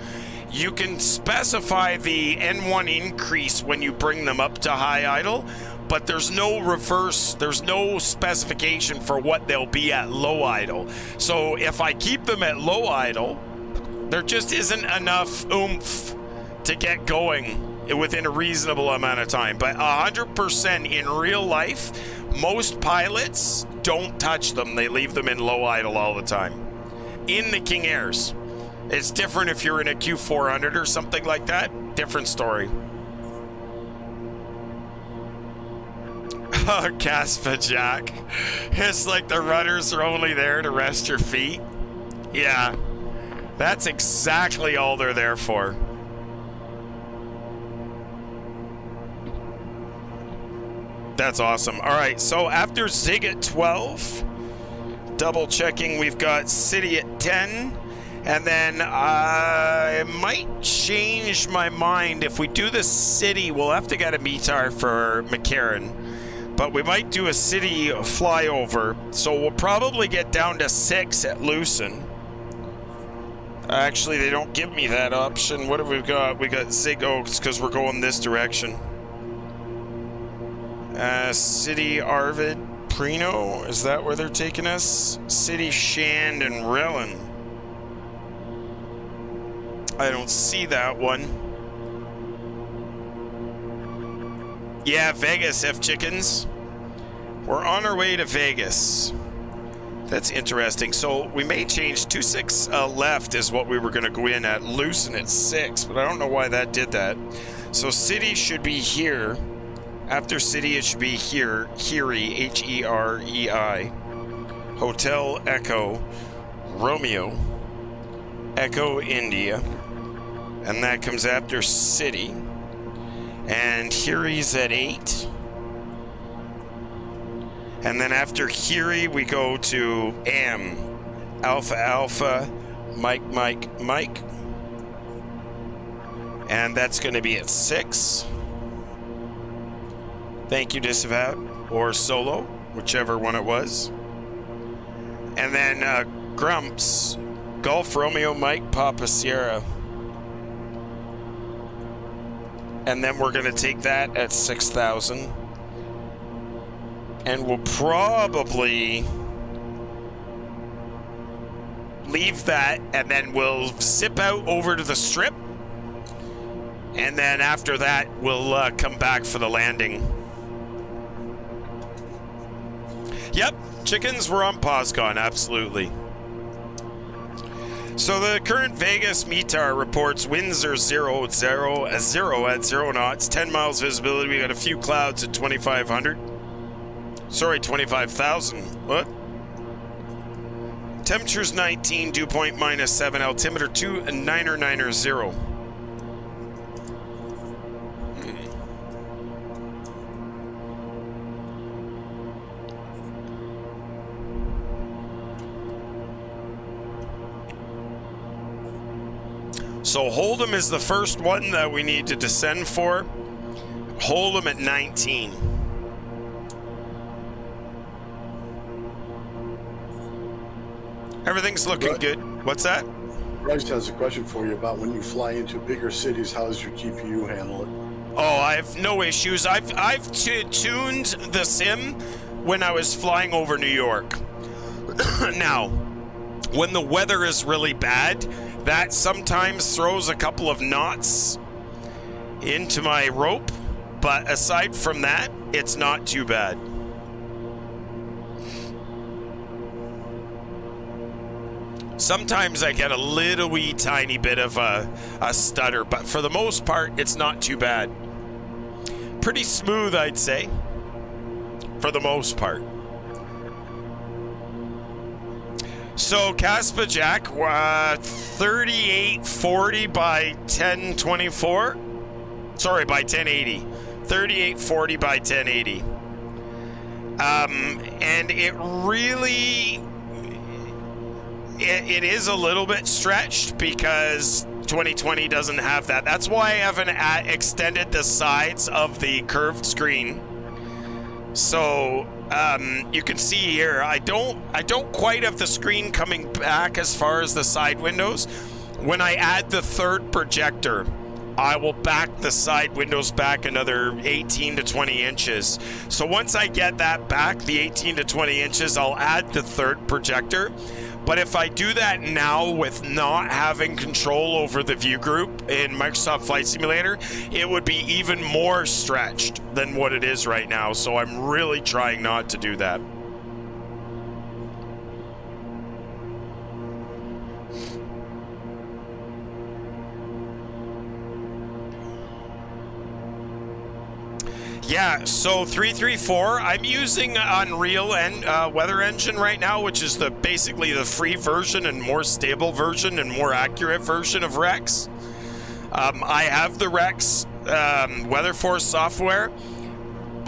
you can specify the N1 increase when you bring them up to high idle, but there's no reverse, there's no specification for what they'll be at low idle. So if I keep them at low idle, there just isn't enough oomph to get going within a reasonable amount of time. But 100% in real life, most pilots don't touch them. They leave them in low idle all the time. In the KingAirs. It's different if you're in a Q400 or something like that. Different story. Oh, Caspa Jack. It's like the rudders are only there to rest your feet. Yeah. That's exactly all they're there for. That's awesome. All right, so after Zig at 12, double checking, we've got City at 10. And then I might change my mind. If we do the City, we'll have to get a METAR for McCarran. But we might do a City flyover. So we'll probably get down to 6 at Lucen. Actually, they don't give me that option. What have we got? We got Zig Oaks because we're going this direction. City Arvid Prino, is that where they're taking us? City Shand and Relin. I don't see that one. Yeah, Vegas F chickens. We're on our way to Vegas. That's interesting. So we may change 26 left is what we were going to go in at. Loosen at 6, but I don't know why that did that. So city should be here. After city, it should be here. Herei, H-E-R-E-I. Hotel Echo Romeo. Echo India. And that comes after city. And Herei's at 8. And then after Herei, we go to M. Alpha Alpha, Mike Mike Mike. And that's going to be at 6. Thank you, Disavow, or Solo, whichever one it was. And then Grumps, Golf Romeo Mike Papa Sierra. And then we're going to take that at 6,000. And we'll probably leave that, and then we'll zip out over to the strip. And then after that, we'll come back for the landing. Yep, chickens were on POSCON, absolutely. So the current Vegas METAR reports winds are 0 at 0 knots, 10 miles visibility. We got a few clouds at 2,500. Sorry, 25,000. What? Temperature's 19, dew point -7, altimeter 2,990. So Hold'em is the first one that we need to descend for. Hold'em at 19. Everything's looking good. What's that? Bryce has a question for you about when you fly into bigger cities, how does your GPU handle it? Oh, I have no issues. I've tuned the sim when I was flying over New York. Now, when the weather is really bad, that sometimes throws a couple of knots into my rope, but aside from that, it's not too bad. Sometimes I get a little wee tiny bit of a stutter, but for the most part, it's not too bad. Pretty smooth, I'd say, for the most part. So Caspa Jack, 3840 by 1024. Sorry, by 1080. 3840 by 1080. And it really... It is a little bit stretched because 2020 doesn't have that. That's why I haven't extended the sides of the curved screen. So you can see here, I don't quite have the screen coming back as far as the side windows. When I add the third projector, I will back the side windows back another 18 to 20 inches. So once I get that back, the 18 to 20 inches, I'll add the third projector. But if I do that now with not having control over the view group in Microsoft Flight Simulator, it would be even more stretched than what it is right now. So I'm really trying not to do that. Yeah, so 334, I'm using Unreal and Weather Engine right now, which is basically the free version and more stable version and more accurate version of Rex. I have the Rex WeatherForce software.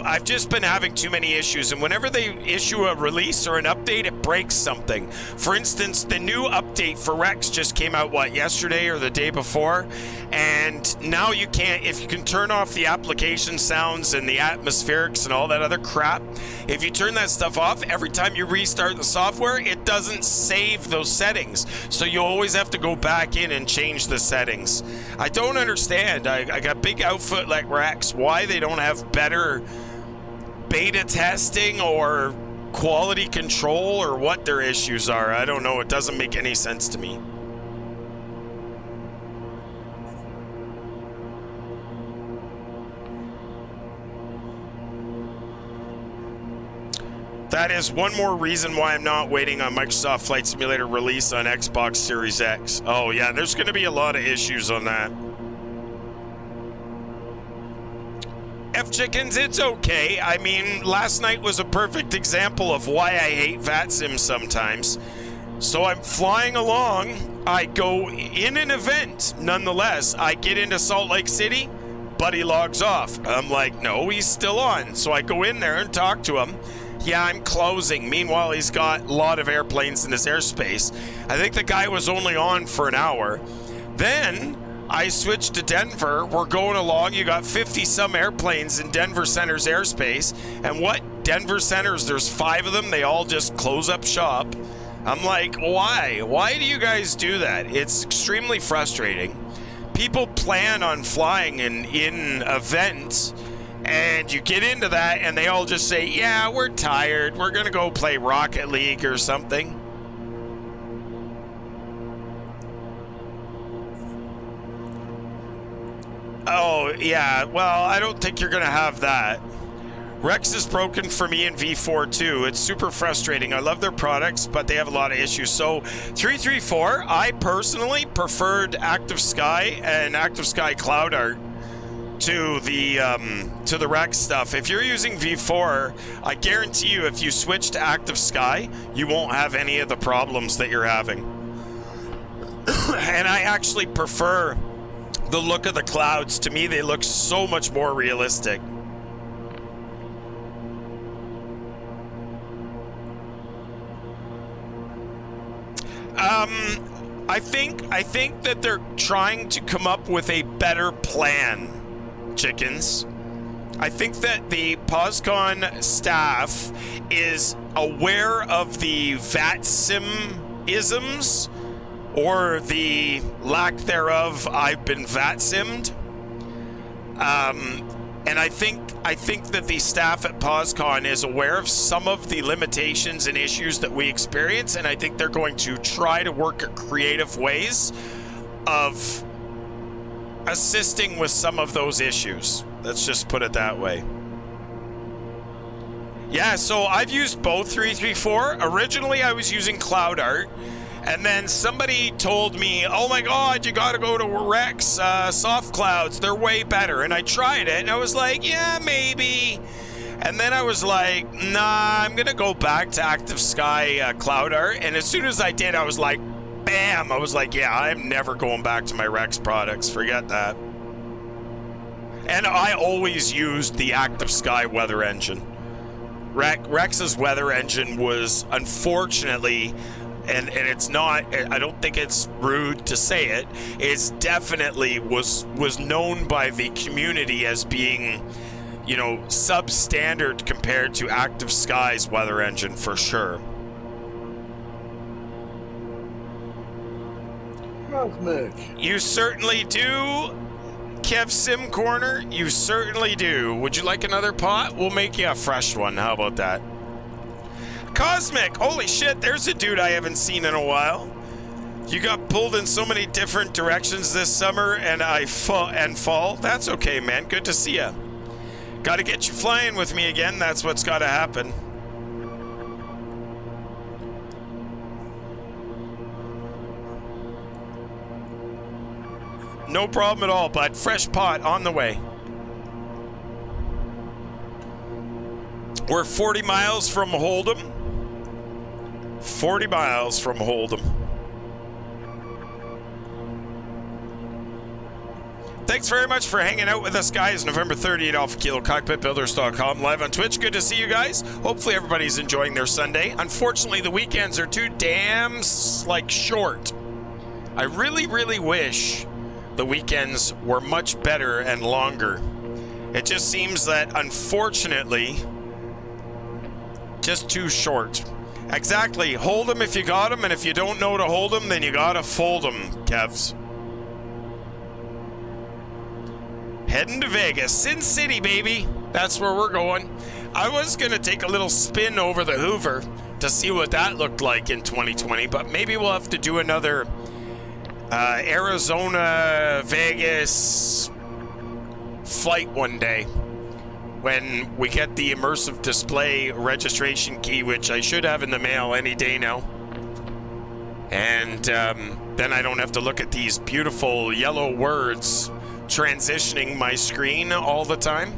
I've just been having too many issues, and whenever they issue a release or an update, it breaks something. For instance, the new update for Rex just came out, what, yesterday or the day before? And now you can't, if you can turn off the application sounds and the atmospherics and all that other crap, if you turn that stuff off, every time you restart the software, it doesn't save those settings. So you always have to go back in and change the settings. I don't understand. I got big outfit like Rex, why they don't have better beta testing or quality control, or what their issues are. I don't know. It doesn't make any sense to me. That is one more reason why I'm not waiting on Microsoft Flight Simulator release on Xbox Series X. Oh yeah, there's going to be a lot of issues on that. F-Chickens, it's okay. I mean, last night was a perfect example of why I hate VATSIM sometimes. So I'm flying along, I go in an event. Nonetheless, I get into Salt Lake City, buddy logs off. I'm like, no, he's still on. So I go in there and talk to him. Yeah, I'm closing. Meanwhile, he's got a lot of airplanes in his airspace. I think the guy was only on for an hour. Then I switched to Denver. We're going along. You got 50-some airplanes in Denver Center's airspace. And what? Denver Center's, there's 5 of them. They all just close up shop. I'm like, why? Why do you guys do that? It's extremely frustrating. People plan on flying in events, and you get into that, and they all just say, yeah, we're tired. We're going to go play Rocket League or something. Oh, yeah. Well, I don't think you're going to have that. Rex is broken for me in V4 too. It's super frustrating. I love their products, but they have a lot of issues. So 334, I personally preferred Active Sky and Active Sky Cloud Art to the Rex stuff. If you're using V4, I guarantee you if you switch to Active Sky, you won't have any of the problems that you're having. And I actually prefer the look of the clouds. To me, they look so much more realistic. I think that they're trying to come up with a better plan, chickens. I think that the POSCON staff is aware of the VATSIM isms, or the lack thereof. I've been VATSIM'd. And I think that the staff at POSCON is aware of some of the limitations and issues that we experience, and I think they're going to try to work at creative ways of assisting with some of those issues. Let's just put it that way. Yeah, so I've used both 334. Originally, I was using Cloud Art. And then somebody told me, oh my God, you got to go to Rex Soft Clouds. They're way better. And I tried it, and I was like, yeah, maybe. And then I was like, nah, I'm going to go back to Active Sky Cloud Art. And as soon as I did, I was like, bam. I was like, yeah, I'm never going back to my Rex products. Forget that. And I always used the Active Sky weather engine. Rex's weather engine was, unfortunately... And it's not, I don't think it's rude to say it, it's definitely was known by the community as being, you know, substandard compared to Active Sky's weather engine for sure. Cosmic. You certainly do, Kev Sim Corner, you certainly do. Would you like another pot? We'll make you a fresh one, how about that? Cosmic, holy shit, there's a dude I haven't seen in a while. You got pulled in so many different directions this summer, and I fall. That's okay, man. Good to see ya. Got to get you flying with me again. That's what's got to happen. No problem at all, bud. Fresh pot on the way. We're 40 miles from Hold'em. 40 miles from Hold'em. Thanks very much for hanging out with us, guys. November 30th, Alpha Kilo, Cockpitbuilders.com, live on Twitch. Good to see you guys. Hopefully everybody's enjoying their Sunday. Unfortunately, the weekends are too damn, short. I really, really wish the weekends were much better and longer. It just seems that, unfortunately, just too short. Exactly. Hold them if you got them, and if you don't know to hold them, then you gotta fold them, Kevs. Heading to Vegas. Sin City, baby. That's where we're going. I was going to take a little spin over the Hoover to see what that looked like in 2020, but maybe we'll have to do another Arizona, Vegas flight one day when we get the immersive display registration key, which I should have in the mail any day now. And then I don't have to look at these beautiful yellow words transitioning my screen all the time.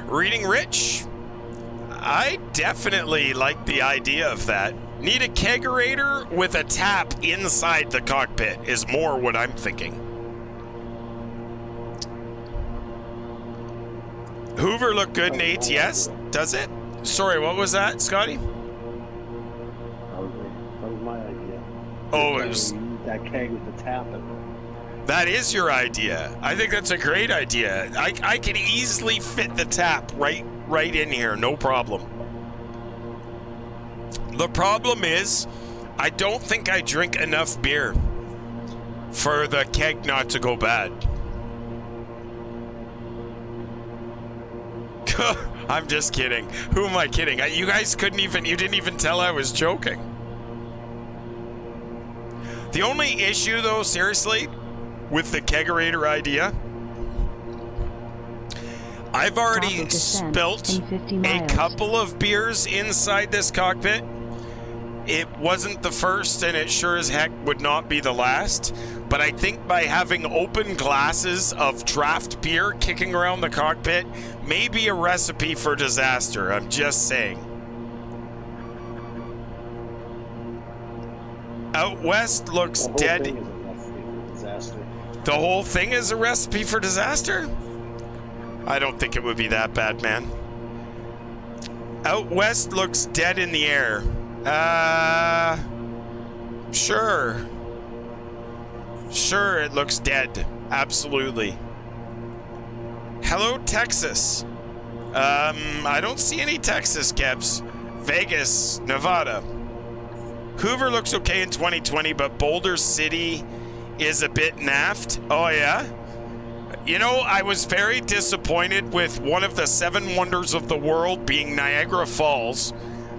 Reading Rich? I definitely like the idea of that. Need a kegerator with a tap inside the cockpit is more what I'm thinking. Hoover looked good in ATS, does it? Sorry, what was that, Scotty? That was my idea. Oh, it was... that keg with the tap in it. That is your idea. I think that's a great idea. I can easily fit the tap right in here, no problem. The problem is, I don't think I drink enough beer for the keg not to go bad. I'm just kidding. Who am I kidding? You guys you didn't even tell I was joking. The only issue, though, seriously, with the kegerator idea, I've already spilt a couple of beers inside this cockpit. It wasn't the first, and it sure as heck would not be the last. But I think by having open glasses of draft beer kicking around the cockpit may be a recipe for disaster. I'm just saying. Out west looks dead. The whole thing is a recipe for disaster? I don't think it would be that bad, man. Out west looks dead in the air. Sure. Sure, it looks dead. Absolutely. Hello, Texas. I don't see any Texas, Kebs. Vegas, Nevada. Hoover looks okay in 2020, but Boulder City is a bit naffed. Oh, yeah? You know, I was very disappointed with one of the 7 wonders of the world being Niagara Falls.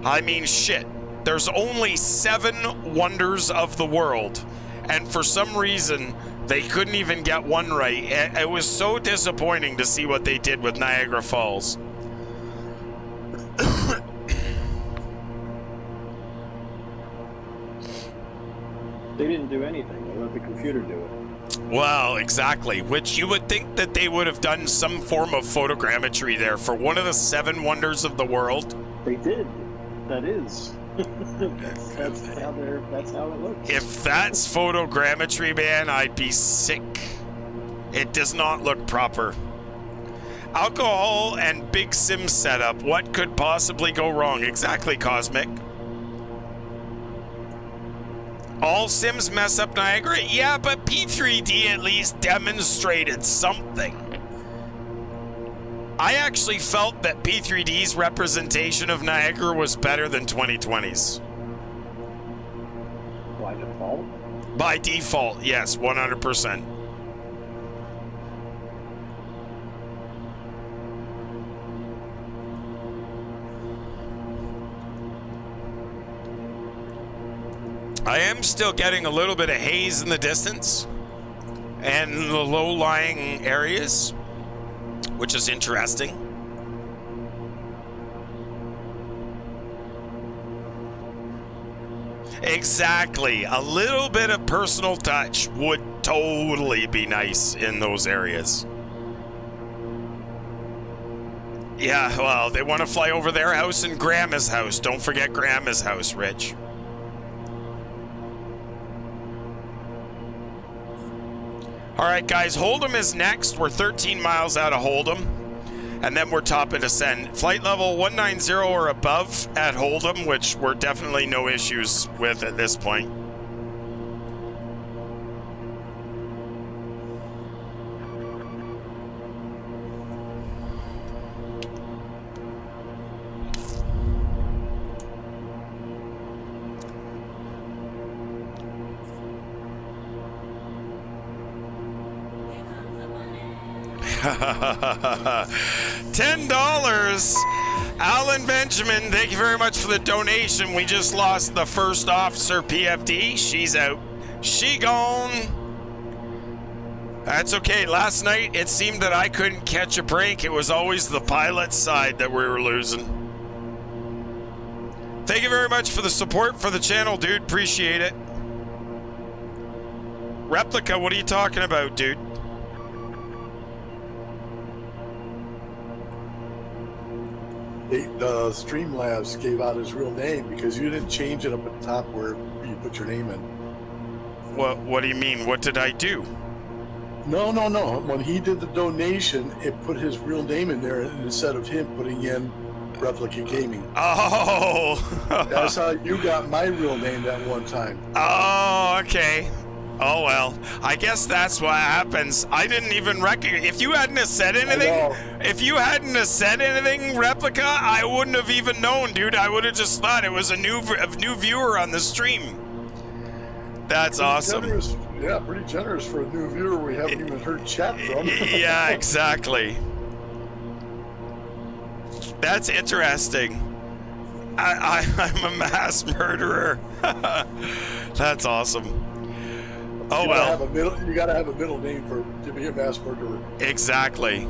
I mean, shit. There's only 7 wonders of the world. And for some reason, they couldn't even get one right. It was so disappointing to see what they did with Niagara Falls. They didn't do anything. They let the computer do it. Well, exactly. Which you would think that they would have done some form of photogrammetry there for one of the 7 wonders of the world. They did. That is. that's how it looks. If that's photogrammetry, man, I'd be sick. It does not look proper. Alcohol and big sim setup. What could possibly go wrong? Exactly, Cosmic. All sims mess up Niagara? Yeah, but P3D at least demonstrated something. I actually felt that P3D's representation of Niagara was better than 2020's. By default? By default, yes, 100%. I am still getting a little bit of haze in the distance and the low-lying areas, which is interesting. Exactly. A little bit of personal touch would totally be nice in those areas. Yeah, well, they want to fly over their house and Grandma's house. Don't forget Grandma's house, Rich. All right, guys, Hold'em is next. We're 13 miles out of Hold'em, and then we're top of descent. Flight level 190 or above at Hold'em, which we're definitely no issues with at this point. $10. Alan Benjamin, thank you very much for the donation. We just lost the first officer, PFD. She's out. She gone. That's okay. Last night, it seemed that I couldn't catch a break. It was always the pilot's side that we were losing. Thank you very much for the support for the channel, dude. Appreciate it. Replica, what are you talking about, dude? The Streamlabs gave out his real name because you didn't change it up at the top where you put your name in. What do you mean? What did I do? No. When he did the donation, it put his real name in there instead of him putting in Replica Gaming. Oh! That's how you got my real name that one time. Oh, okay. Oh, well, I guess that's what happens. I didn't even recognize. If you hadn't have said anything, Replica, I wouldn't have even known, dude. I would have just thought it was a new viewer on the stream. That's pretty awesome. Generous. Yeah, pretty generous for a new viewer we haven't even heard chat from. Yeah, exactly. That's interesting. I'm a mass murderer. That's awesome. Oh, well. You gotta have a middle name to be a mass murderer. Exactly.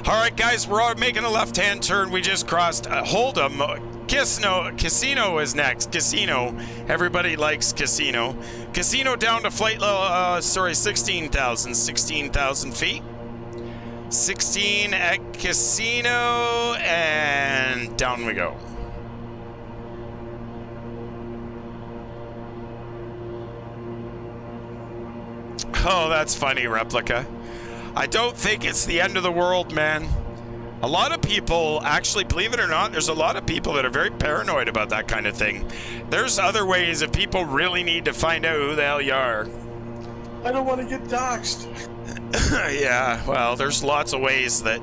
All right, guys, we're making a left-hand turn. We just crossed Hold'em. Casino is next. Casino. Everybody likes Casino. Casino down to flight level, 16,000 feet. 16 at Casino, and down we go. Oh, that's funny, Replica. I don't think it's the end of the world, man. A lot of people, actually, believe it or not, there's a lot of people that are very paranoid about that kind of thing. There's other ways if people really need to find out who the hell you are. I don't want to get doxxed. Yeah, well, there's lots of ways that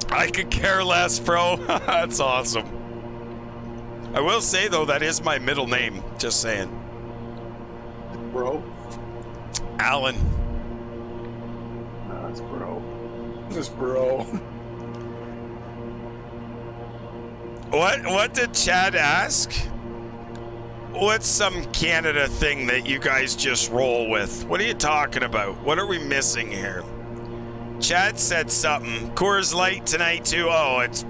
I could care less, bro. That's awesome. I will say, though, that is my middle name. Just saying. Bro? Alan. That's bro. This bro. What did Chad ask? What's some Canada thing that you guys just roll with? What are you talking about? What are we missing here? Chad said something. Coors Light tonight too. Oh, it's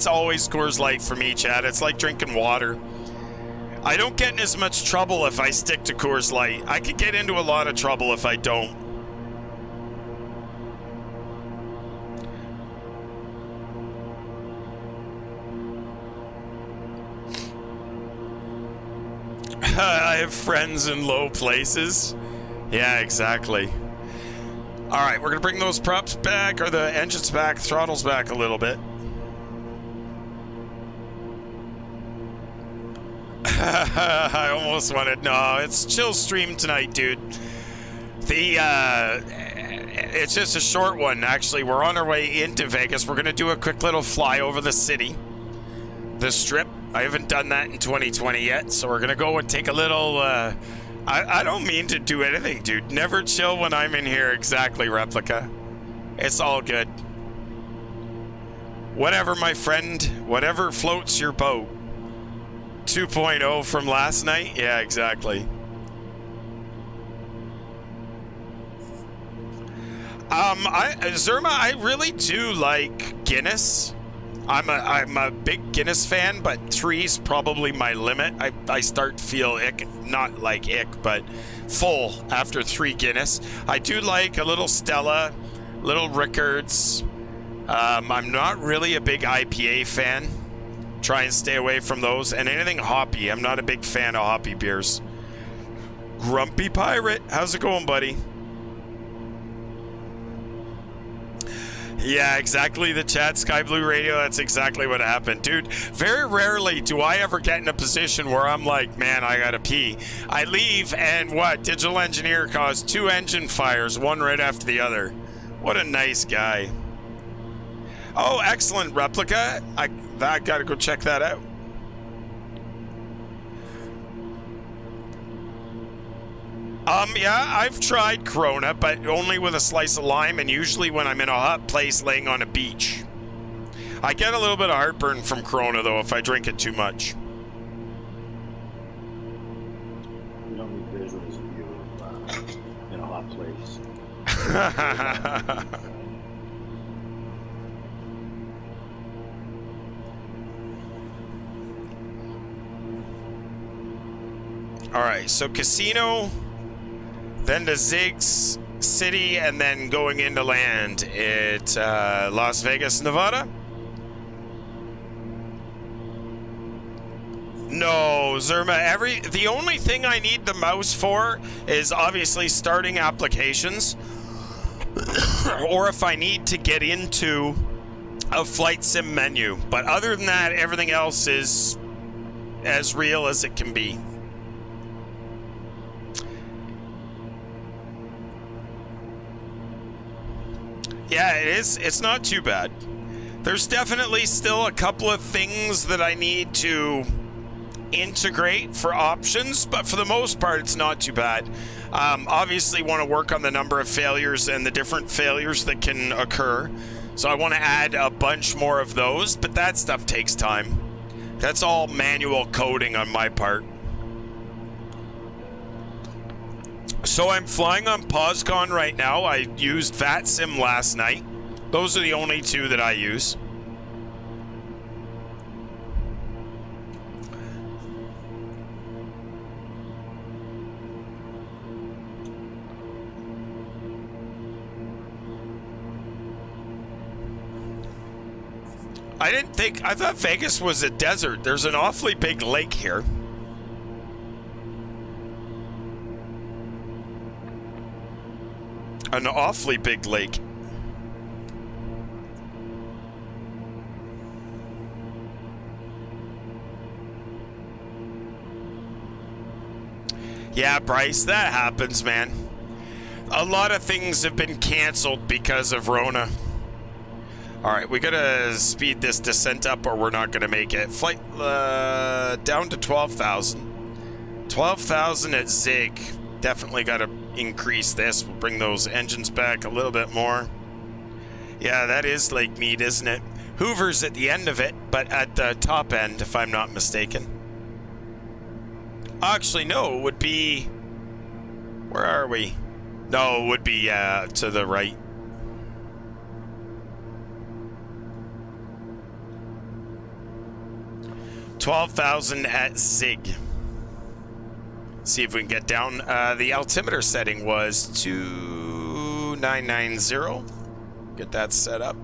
always Coors Light for me, Chad. It's like drinking water. I don't get in as much trouble if I stick to Coors Light. I could get into a lot of trouble if I don't. I have friends in low places. Yeah, exactly. All right, we're gonna bring those props back, or the engines back, throttles back a little bit. I almost wanted, no, it's chill stream tonight, dude. It's just a short one, actually. We're on our way into Vegas. We're gonna do a quick little fly over the city, the strip. I haven't done that in 2020 yet, so we're gonna go and take a little, I don't mean to do anything, dude. Never chill when I'm in here. Exactly, Replica. It's all good. Whatever, my friend. Whatever floats your boat. 2.0 from last night? Yeah, exactly. Zerma, I really do like Guinness. I'm a big Guinness fan, but 3's probably my limit. I start to feel ick, not like ick, but full after 3 Guinness. I do like a little Stella, little Rickards. I'm not really a big IPA fan. Try and stay away from those, and anything hoppy. I'm not a big fan of hoppy beers. Grumpy Pirate, how's it going, buddy? Yeah, exactly. The chat, Sky Blue Radio, that's exactly what happened. Dude, very rarely do I ever get in a position where I'm like, man, I gotta pee. I leave and what? Digital Engineer caused 2 engine fires, one right after the other. What a nice guy. Oh, excellent, Replica. I gotta go check that out. Yeah, I've tried Corona, but only with a slice of lime, and usually when I'm in a hot place laying on a beach. I get a little bit of heartburn from Corona, though, if I drink it too much. You don't need visuals of you in a hot place. All right, so casino, then to Zig's City, and then going into land at Las Vegas, Nevada. No, Zerma, the only thing I need the mouse for is obviously starting applications or if I need to get into a flight sim menu. But other than that, everything else is as real as it can be. Yeah, it is. It's not too bad. There's definitely still a couple of things that I need to integrate for options, but for the most part, it's not too bad. Obviously, want to work on the number of failures and the different failures that can occur. So I want to add a bunch more of those, but that stuff takes time. That's all manual coding on my part. So I'm flying on POSCON right now. I used VATSIM last night. Those are the only 2 that I use. I thought Vegas was a desert. There's an awfully big lake here. An awfully big lake. Yeah, Bryce, that happens, man. A lot of things have been canceled because of Rona. All right, we gotta speed this descent up or we're not gonna make it. Flight down to 12,000. 12,000 at Zig. Definitely gotta increase this. We'll bring those engines back a little bit more. Yeah, that is Lake Mead, isn't it? Hoover's at the end of it, but at the top end, if I'm not mistaken. Actually, no, it would be... Where are we? No, it would be to the right. $12,000 at Zig. See if we can get down. The altimeter setting was 2990. Get that set up.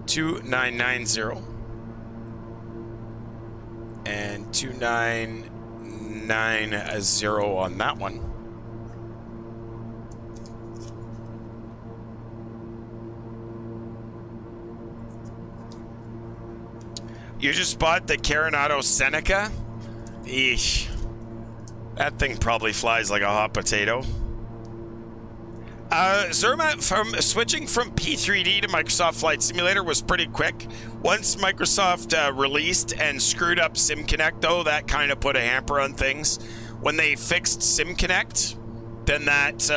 2990. And 2990 on that one. You just bought the Coronado Seneca? Eesh. That thing probably flies like a hot potato. Zerma, from switching from P3D to Microsoft Flight Simulator was pretty quick. Once Microsoft released and screwed up SimConnect, though, that kind of put a hamper on things. When they fixed SimConnect, then that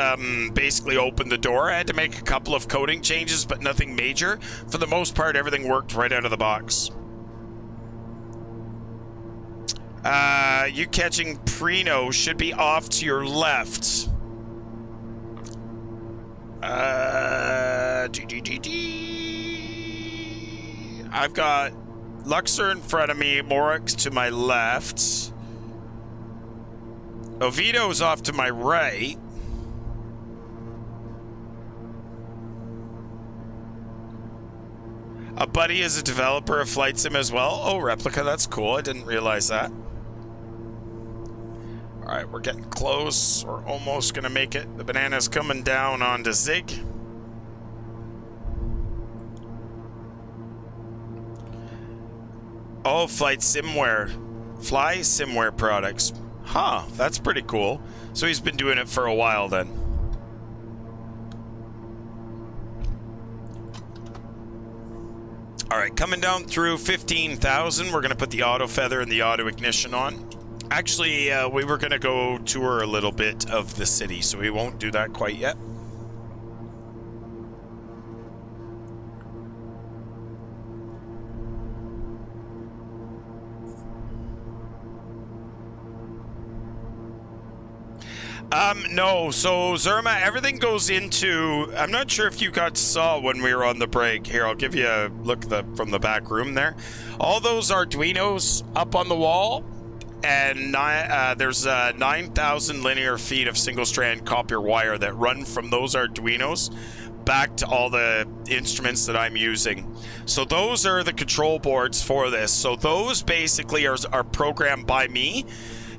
basically opened the door. I had to make a couple of coding changes, but nothing major. For the most part, everything worked right out of the box. You catching Prino should be off to your left. I've got Luxor in front of me, Morix to my left. Oviedo's off to my right. A buddy is a developer of Flight Sim as well. Oh, Replica, that's cool. I didn't realize that. right, we're getting close. We're almost gonna make it. The banana's coming down onto Zig. Oh, flight simware. Fly simware products. Huh, that's pretty cool. So he's been doing it for a while then. All right, coming down through 15,000. We're gonna put the auto feather and the auto ignition on. Actually, we were gonna go tour a little bit of the city, so we won't do that quite yet. No, so Zerma, everything goes into, I'm not sure if you guys saw when we were on the break. Here, I'll give you a look from the back room there. All those Arduinos up on the wall, and there's 9,000 linear feet of single strand copper wire that run from those Arduinos back to all the instruments that I'm using. So those are the control boards for this. So those basically are programmed by me.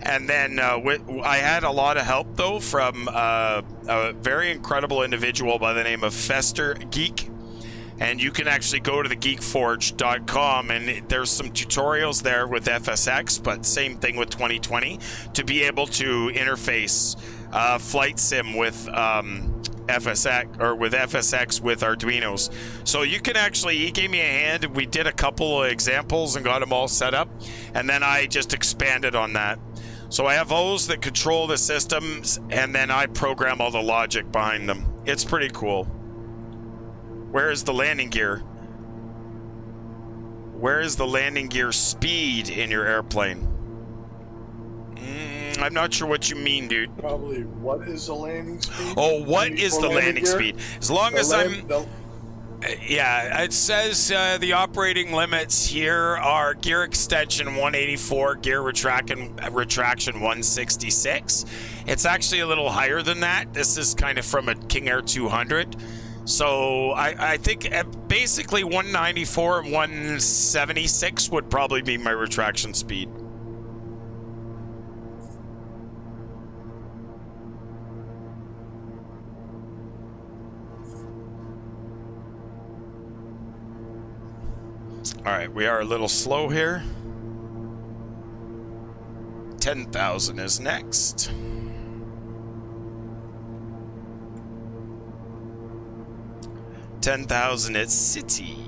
And then I had a lot of help, though, from a very incredible individual by the name of Fester Geek. And you can actually go to the geekforge.com, and there's some tutorials there with FSX, but same thing with 2020, to be able to interface flight sim with FSX, or with FSX with Arduinos. So you can actually, he gave me a hand, and we did a couple of examples and got them all set up, and then I just expanded on that. So I have those that control the systems, and then I program all the logic behind them. It's pretty cool. Where is the landing gear? Where is the landing gear speed in your airplane? I'm not sure what you mean, dude. Probably what is the landing speed? Oh, what is the landing speed? As long as I'm... Yeah, it says the operating limits here are gear extension 184, gear retraction 166. It's actually a little higher than that. This is kind of from a KingAir 200. So I think basically 194 and 176 would probably be my retraction speed. All right, we are a little slow here. 10,000 is next. $10,000 at City.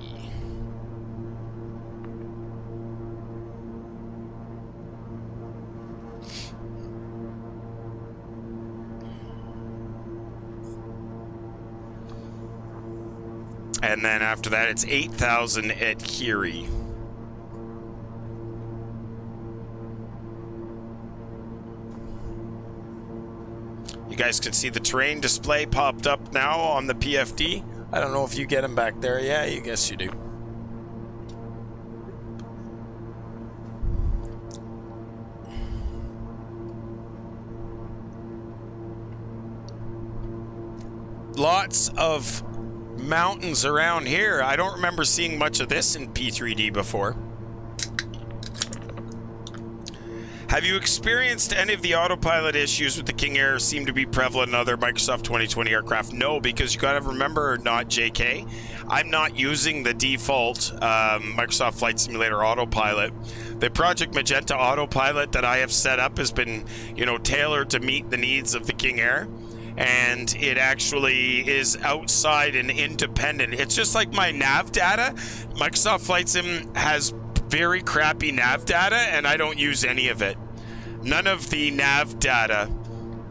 And then after that, it's 8,000 at Kiri. You guys can see the terrain display popped up now on the PFD. I don't know if you get them back there. Yeah, I guess you do. Lots of mountains around here. I don't remember seeing much of this in P3D before. Have you experienced any of the autopilot issues with the KingAir seem to be prevalent in other Microsoft 2020 aircraft? No, because you gotta remember, not JK, I'm not using the default Microsoft Flight Simulator autopilot. The Project Magenta autopilot that I have set up has been, you know, tailored to meet the needs of the KingAir. And it actually is outside and independent. It's just like my nav data. Microsoft Flight Sim has very crappy nav data, and I don't use any of it. None of the nav data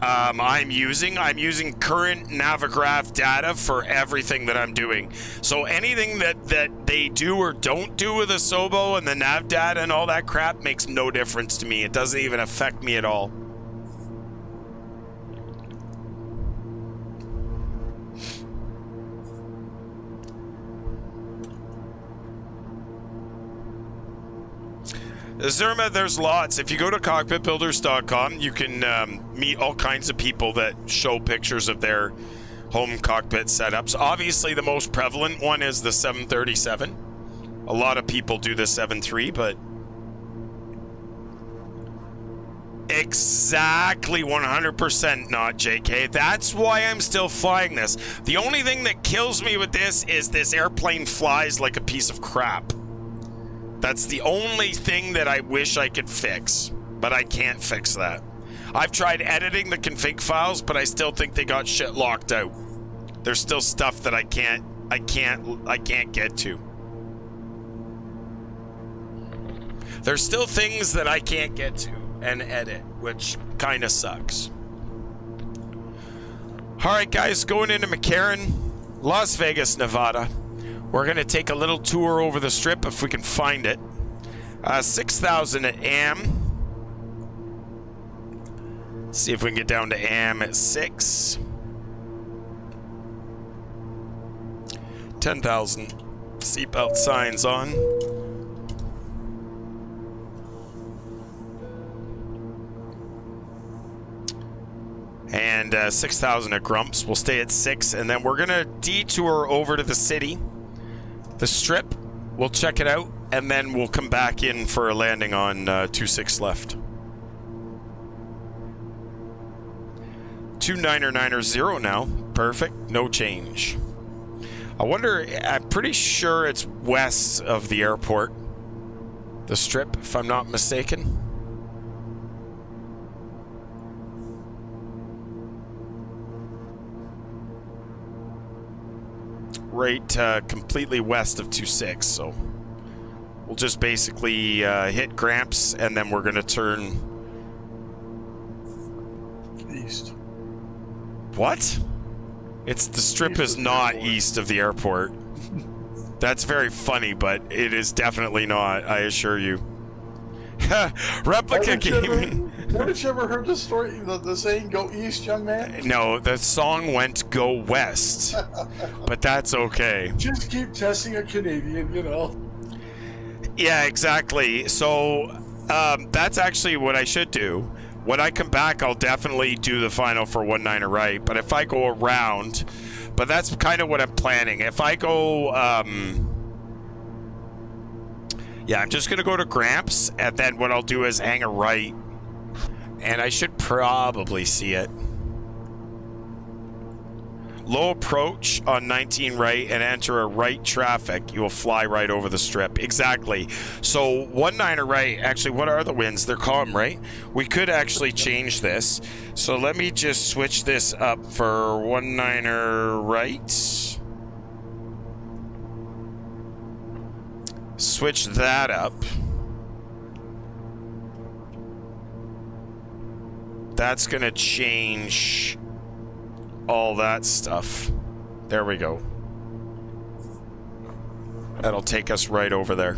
I'm using current Navigraph data for everything that I'm doing. So anything that they do or don't do with the Sobo and the nav data and all that crap makes no difference to me. It doesn't even affect me at all. Zerma, there's lots. If you go to cockpitbuilders.com, you can meet all kinds of people that show pictures of their home cockpit setups. Obviously, the most prevalent one is the 737. A lot of people do the 7.3, but Exactly 100% not, JK. That's why I'm still flying this. The only thing that kills me with this is this airplane flies like a piece of crap. That's the only thing that I wish I could fix, but I can't fix that. I've tried editing the config files, but I still think they got shit locked out. There's still stuff that I can't get to. There's still things that I can't get to and edit, which kind of sucks. All right, guys, going into McCarran, Las Vegas, Nevada. We're going to take a little tour over the strip if we can find it. 6,000 at AM. See if we can get down to AM at 6. 10,000. Seatbelt signs on. And 6,000 at Grumps. We'll stay at 6, and then we're going to detour over to the city. The strip. We'll check it out, and then we'll come back in for a landing on 26 left. 29990 now. Perfect. No change. I wonder, I'm pretty sure it's west of the airport. The strip, if I'm not mistaken. Right completely west of 26, so we'll just basically hit Gramps, and then we're going to turn east. What? It's the strip is not east of the airport. That's very funny, but it is definitely not, I assure you. Replica gaming. Haven't you ever heard the story, the saying, go east, young man? No, the song went go west, but that's okay. Just keep testing a Canadian, you know. Yeah, exactly. So that's actually what I should do. When I come back, I'll definitely do the final for 19 right, but if I go around, but that's kind of what I'm planning. If I go, yeah, I'm just going to go to Gramps, and then what I'll do is hang a right. And I should probably see it. Low approach on 19 right and enter a right traffic. You will fly right over the strip. Exactly. So 19 right, actually, what are the winds? They're calm, right? We could actually change this. So let me just switch this up for 19 right. Switch that up. That's going to change all that stuff. There we go. That'll take us right over there.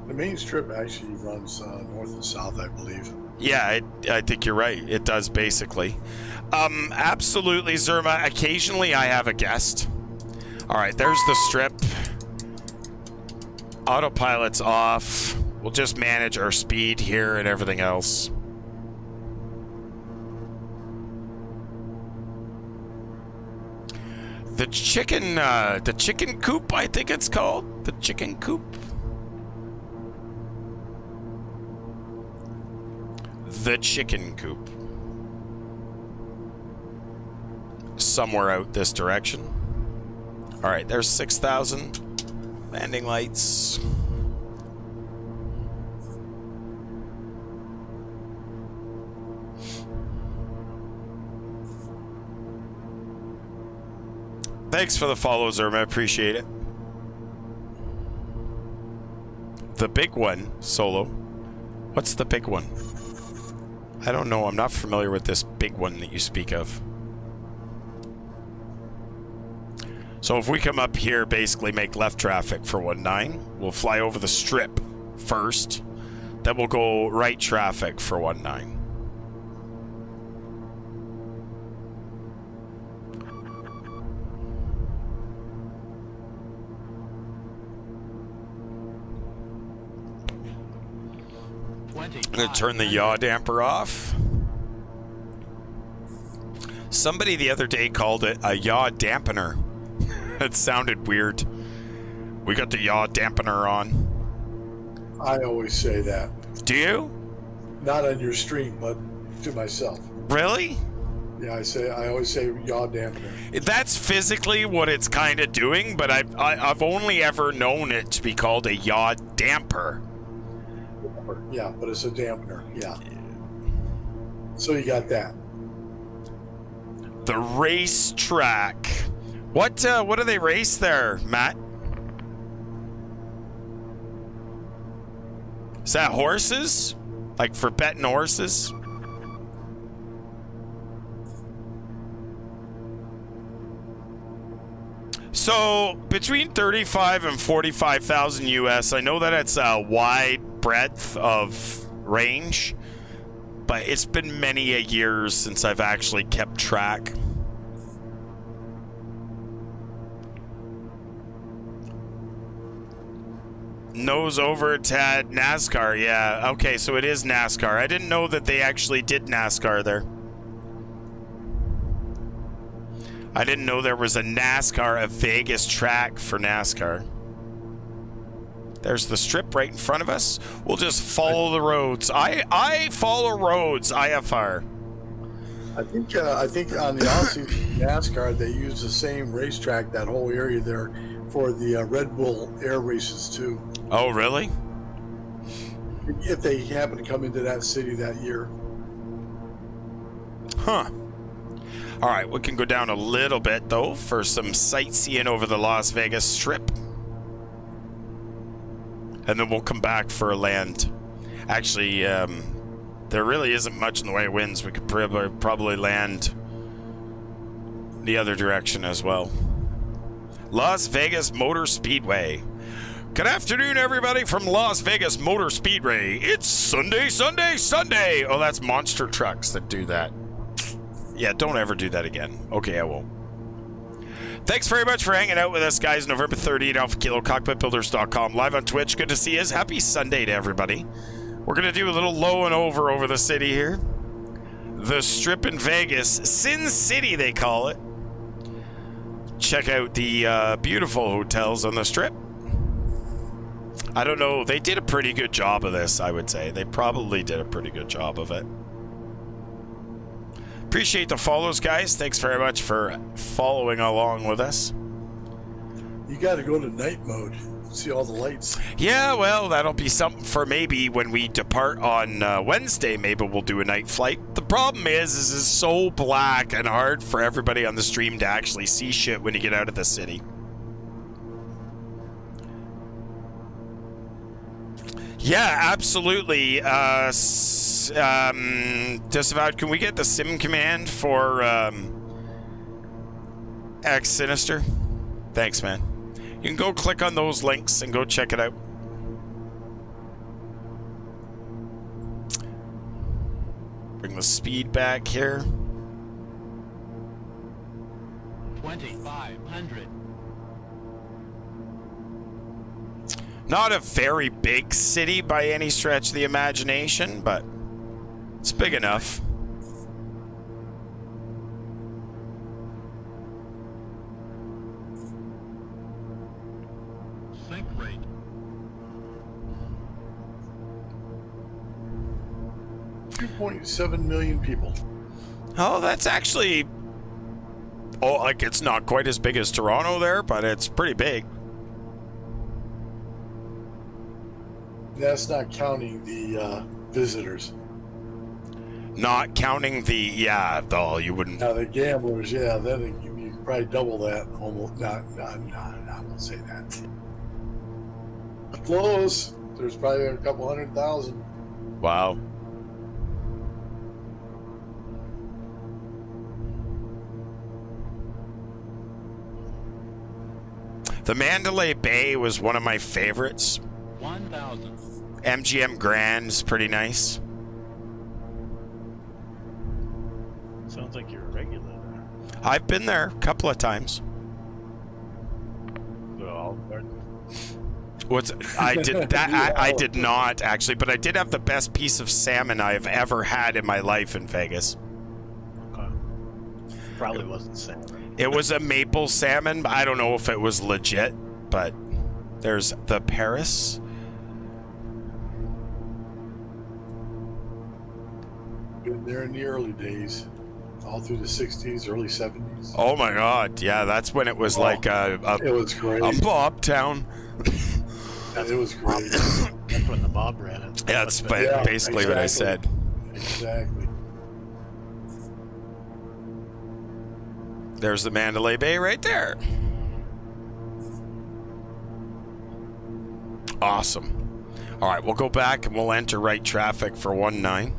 The main strip actually runs north and south, I believe. Yeah, I think you're right. It does, basically. Absolutely, Zerma. Occasionally, I have a guest. All right, there's the strip. Autopilot's off. We'll just manage our speed here and everything else. The chicken coop, I think it's called. The chicken coop. The chicken coop. Somewhere out this direction. All right, there's 6,000. Landing lights. Thanks for the follow, Zerma. I appreciate it. The big one, Solo. What's the big one? I don't know. I'm not familiar with this big one that you speak of. So if we come up here, basically make left traffic for 19, we'll fly over the strip first. Then we'll go right traffic for 19. I'm going to turn the yaw damper off. Somebody the other day called it a yaw dampener. It sounded weird. We got the yaw dampener on. I always say that. Do you? not on your stream, but to myself. Really? Yeah, I always say yaw dampener. That's physically what it's kind of doing, but I've only ever known it to be called a yaw damper. Yeah, but it's a dampener. Yeah. So you got that. The racetrack. What do they race there, Matt? Is that horses? Like for betting horses? So between 35 and 45,000 US, I know that it's a wide breadth of range, but it's been many a years since I've actually kept track. Nose over Tad NASCAR. Yeah, okay, so it is NASCAR. I didn't know that they actually did NASCAR there. I didn't know there was a NASCAR, a Vegas track for NASCAR. There's the strip right in front of us. We'll just follow the roads. I follow roads, IFR. I think on the off-season NASCAR, they use the same racetrack, that whole area there, for the Red Bull air races too. Oh, really? If they happen to come into that city that year. Huh. All right, we can go down a little bit, though, for some sightseeing over the Las Vegas Strip. And then we'll come back for a land. Actually, there really isn't much in the way of winds. We could probably land the other direction as well. Las Vegas Motor Speedway. Good afternoon, everybody from Las Vegas Motor Speedway. It's Sunday, Sunday, Sunday. Oh, that's monster trucks that do that. Yeah, don't ever do that again. Okay, I won't. Thanks very much for hanging out with us, guys. November 30th, Alpha Kilo, Cockpitbuilders.com, live on Twitch. Good to see you. Happy Sunday to everybody. We're going to do a little low and over the city here. The Strip in Vegas. Sin City, they call it. Check out the beautiful hotels on the Strip. I don't know. They did a pretty good job of this, I would say. They probably did a pretty good job of it. Appreciate the follows, guys. Thanks very much for following along with us. You got to go to night mode. See all the lights. Yeah, well, that'll be something for maybe when we depart on Wednesday. Maybe we'll do a night flight. The problem is it's so black and hard for everybody on the stream to actually see shit when you get out of the city. Yeah, absolutely. Disavowed, can we get the sim command for X Sinister? Thanks, man. You can go click on those links and go check it out. Bring the speed back here. 2,500. Not a very big city by any stretch of the imagination, but it's big enough. Sync rate. $2.7 million people. Oh, that's actually... Oh, like it's not quite as big as Toronto there, but it's pretty big. That's not counting the visitors. Not counting the, yeah, though you wouldn't. Now the gamblers, yeah, then you could probably double that. Almost, not, I won't say that. Close. There's probably a couple 100,000. Wow. The Mandalay Bay was one of my favorites. 1,000. MGM Grand is pretty nice. Sounds like you're a regular there. I've been there a couple of times. Well, I did that. I did not actually, but I did have the best piece of salmon I've ever had in my life in Vegas. okay. Probably wasn't salmon. It was a maple salmon. But I don't know if it was legit, but there's the Paris. there in the early days, all through the 60s, early 70s. Oh my God, yeah, that's when it was like it was great. a Bob town. It was great. That's when the mob ran it. Yeah, that's Yeah, basically what I exactly. said. Exactly. There's the Mandalay Bay right there. Awesome. All right, we'll go back and we'll enter right traffic for 19.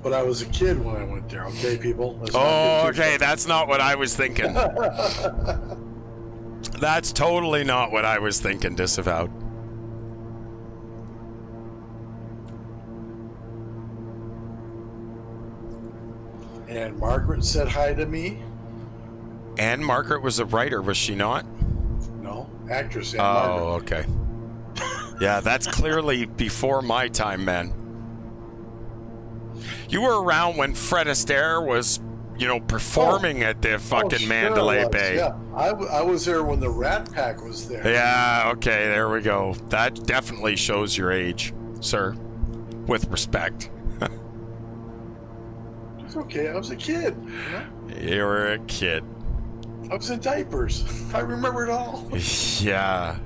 But I was a kid when I went there, okay, people? Let's not Oh, get too okay, that's not what I was thinking. That's totally not what I was thinking, disavowed. And Margaret said hi to me. And Margaret was a writer, was she not? No, actress and Oh, Margaret. okay. Yeah, that's clearly before my time, man. You were around when Fred Astaire was, you know, performing at the fucking sure Mandalay I was, Bay. Yeah, I was there when the Rat Pack was there. Yeah, okay, there we go. That definitely shows your age, sir. With respect. It's okay, I was a kid. You know? You were a kid. I was in diapers. I remember it all. Yeah.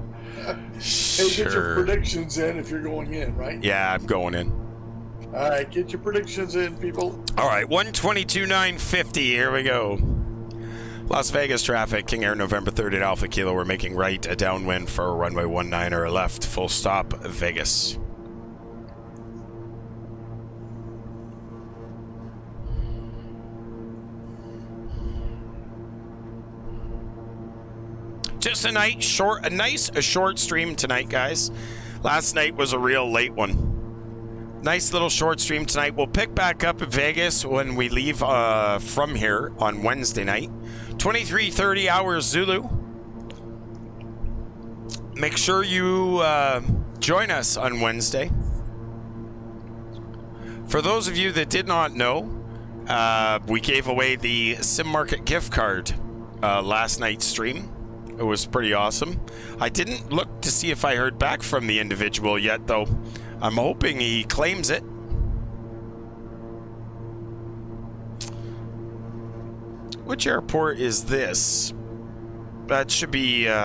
Hey, get your predictions in if you're going in, right? Yeah, I'm going in. All right, get your predictions in, people. All right, 122.950. Here we go. Las Vegas traffic, King Air, November 3rd at Alpha Kilo. We're making right, a downwind for runway 19 or left. Full stop, Vegas. Just a nice short stream tonight, guys. Last night was a real late one. Nice little short stream tonight. We'll pick back up in Vegas when we leave from here on Wednesday night. 23:30 hours Zulu. Make sure you join us on Wednesday. For those of you that did not know, we gave away the Sim Market gift card last night's stream. It was pretty awesome. I didn't look to see if I heard back from the individual yet, though. I'm hoping he claims it. Which airport is this? That should be, they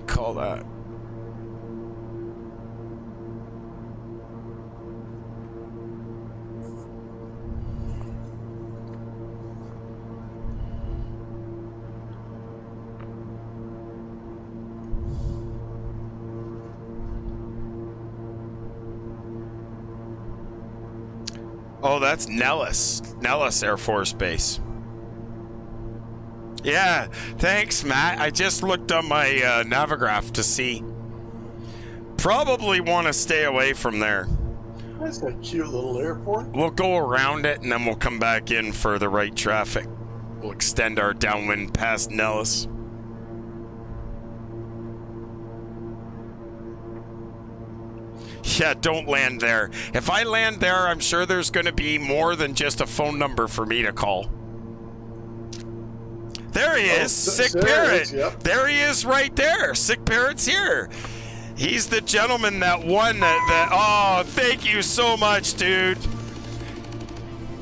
call that. Oh, that's Nellis Air Force Base. Yeah, thanks, Matt. I just looked on my Navigraph to see. Probably want to stay away from there. That's a cute little airport. We'll go around it, and then we'll come back in for the right traffic. We'll extend our downwind past Nellis. Yeah, don't land there. If I land there, I'm sure there's going to be more than just a phone number for me to call. There he is, Sick Parrot. Yep. There he is right there. Sick Parrot's here. He's the gentleman that won that. Oh, thank you so much, dude.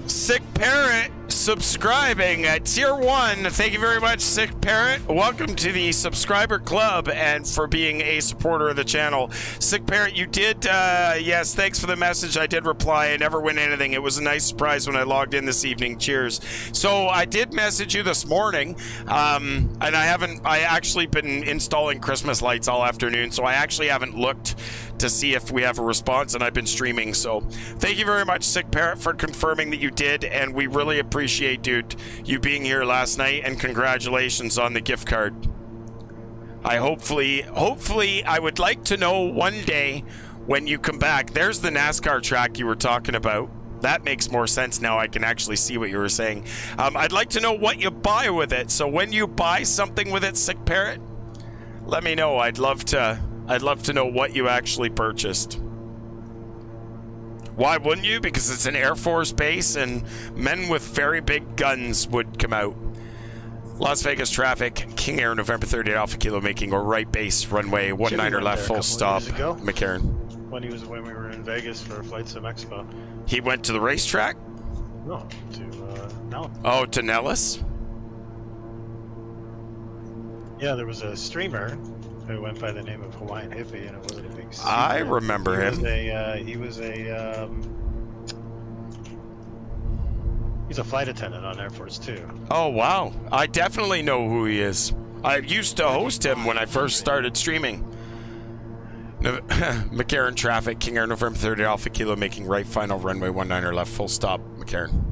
Sick Parrot subscribing at tier 1. Thank you very much, Sick Parrot. Welcome to the subscriber club and for being a supporter of the channel. Sick Parrot, you did, yes, thanks for the message. I did reply. I never win anything. It was a nice surprise when I logged in this evening. Cheers. So I did message you this morning, and I actually been installing Christmas lights all afternoon, so I actually haven't looked to see if we have a response, and I've been streaming. So thank you very much, Sick Parrot, for confirming that you did, and we really appreciate, dude, you being here last night, and congratulations on the gift card. Hopefully I would like to know one day when you come back. There's the NASCAR track you were talking about. That makes more sense now. I can actually see what you were saying. I'd like to know what you buy with it. So when you buy something with it, Sick Parrot, let me know. I'd love to know what you actually purchased. Why wouldn't you? Because it's an Air Force base and men with very big guns would come out. Las Vegas traffic, KingAir, November 30 Alpha Kilo, making a right base, runway 19er left, full stop, McCarran. When we were in Vegas for flights to Mexico. He went to the racetrack? No, to Nellis. Oh, to Nellis? Yeah, there was a streamer who went by the name of Hawaiian Hippie, and it wasn't a big secret. I remember him. He's a flight attendant on Air Force 2. Oh, wow. I definitely know who he is. I used to host him when I first started streaming. McCarran traffic, KingAir, November 30 Alpha Kilo, making right, final runway 19er left, full stop, McCarran.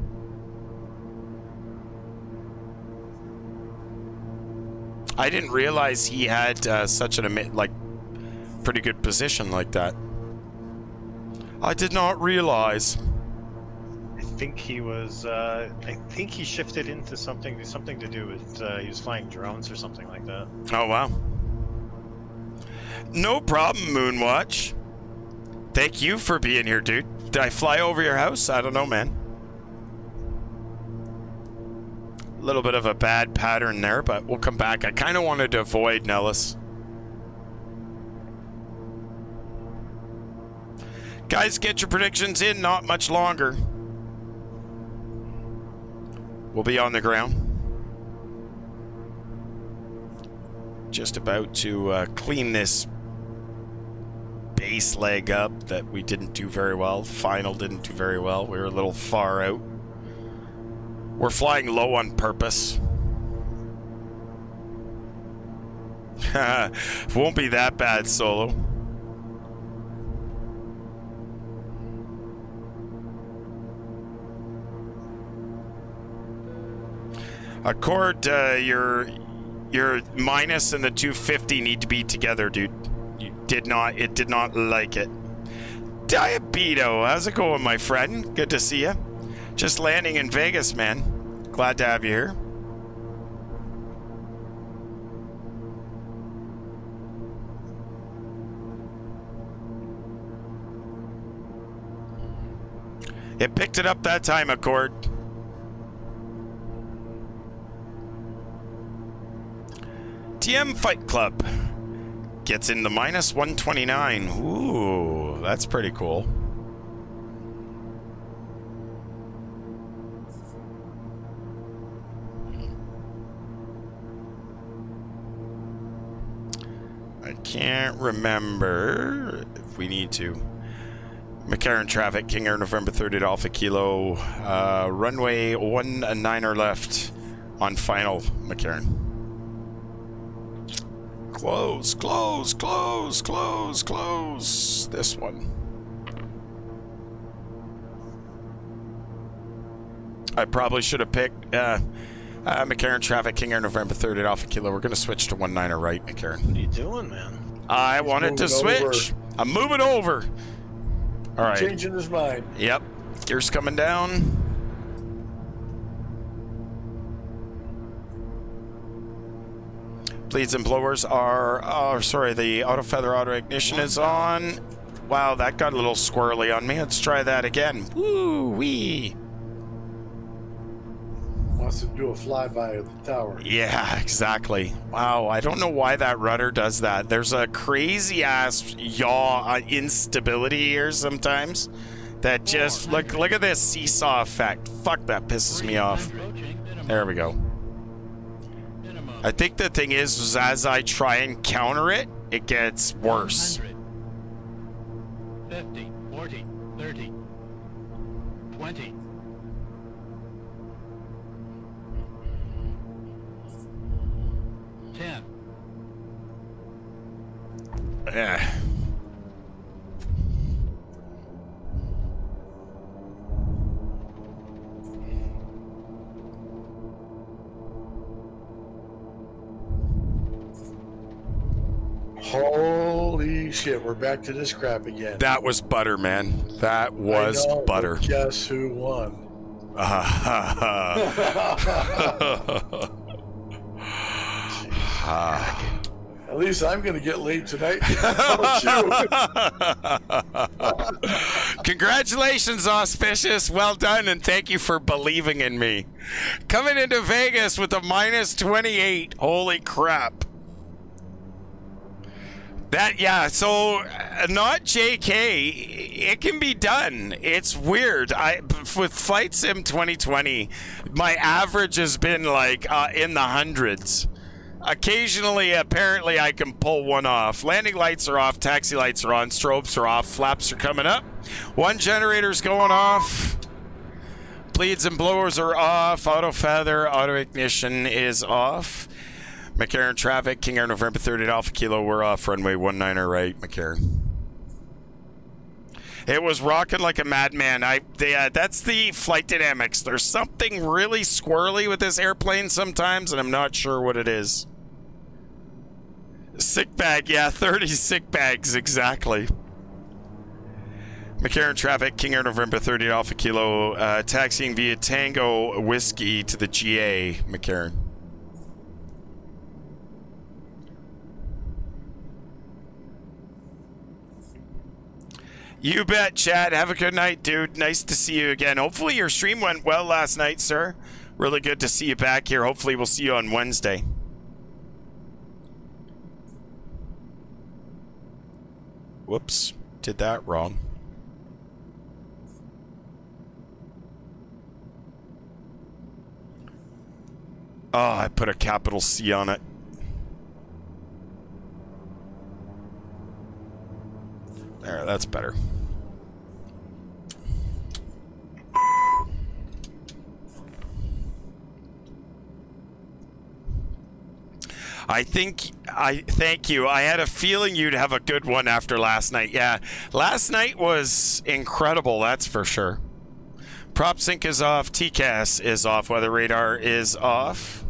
I didn't realize he had such an pretty good position like that. I did not realize. I think he was. I think he shifted into something to do with. He was flying drones or something like that. Oh wow. No problem, Moonwatch. Thank you for being here, dude. Did I fly over your house? I don't know, man. A little bit of a bad pattern there, but we'll come back. I kind of wanted to avoid Nellis. Guys, get your predictions in. Not much longer. We'll be on the ground. Just about to clean this base leg up that we didn't do very well. Final didn't do very well. We were a little far out. We're flying low on purpose. Won't be that bad, Solo. Accord, your minus and the 250 need to be together, dude. It did not like it. Diabeto, how's it going, my friend? Good to see you. Just landing in Vegas, man. Glad to have you here. It picked it up that time, Accord. TM Fight Club gets in the minus 129. Ooh, that's pretty cool. I can't remember if we need to. McCarran traffic, KingAir, November 30 Alpha Kilo, runway 19er left on final, McCarran. Close, close, close, close, close. This one. I probably should have picked McCarran traffic, KingAir, November 30 Alpha Kilo. We're going to switch to 19er right, McCarran. What are you doing, man? I wanted to switch. Over. I'm moving over. All right. Changing his mind. Yep. Gears coming down. Bleeds and blowers are, oh, sorry, the auto feather auto ignition is on. Wow, that got a little squirrely on me. Let's try that again. Woo wee. Wants to do a flyby of the tower. Yeah, exactly. Wow, I don't know why that rudder does that. There's a crazy ass yaw instability here sometimes that just look at this seesaw effect. Fuck, that pisses me off. There we go. I think the thing is as I try and counter it, it gets worse. 50, 40, 30, 20. Yeah. Holy shit, we're back to this crap again. That was butter, man. That was butter. Guess who won? At least I'm going to get laid tonight. How about you? Congratulations, Auspicious. Well done, and thank you for believing in me. Coming into Vegas with a -28. Holy crap. That, yeah, so not JK. It can be done. It's weird. With Flight Sim 2020, my average has been like in the hundreds. Occasionally, apparently, I can pull one off. Landing lights are off, taxi lights are on, strobes are off, flaps are coming up. One generator's going off. Bleeds and blowers are off. Auto feather, auto ignition is off. McCarran traffic, KingAir November 30 Alpha Kilo, we're off runway 19er right, McCarran. It was rocking like a madman. That's the flight dynamics. There's something really squirrely with this airplane sometimes, and I'm not sure what it is. Sick bag, yeah, 30 sick bags, exactly. McCarran traffic, KingAir November 30 Alpha Kilo, taxiing via Tango Whiskey to the GA, McCarran. You bet, Chad. Have a good night, dude. Nice to see you again. Hopefully your stream went well last night, sir. Really good to see you back here. Hopefully we'll see you on Wednesday. Whoops. Did that wrong. Oh, I put a capital C on it. There, that's better. Thank you. I had a feeling you'd have a good one after last night. Yeah, last night was incredible, that's for sure. Prop sync is off, TCAS is off, weather radar is off.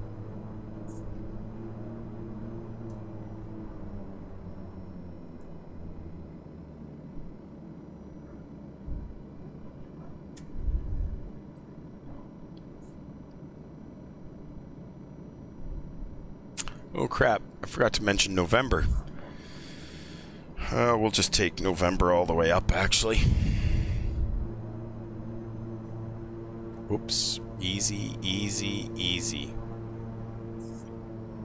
Oh crap, I forgot to mention November. We'll just take November all the way up, actually. Oops. Easy, easy, easy.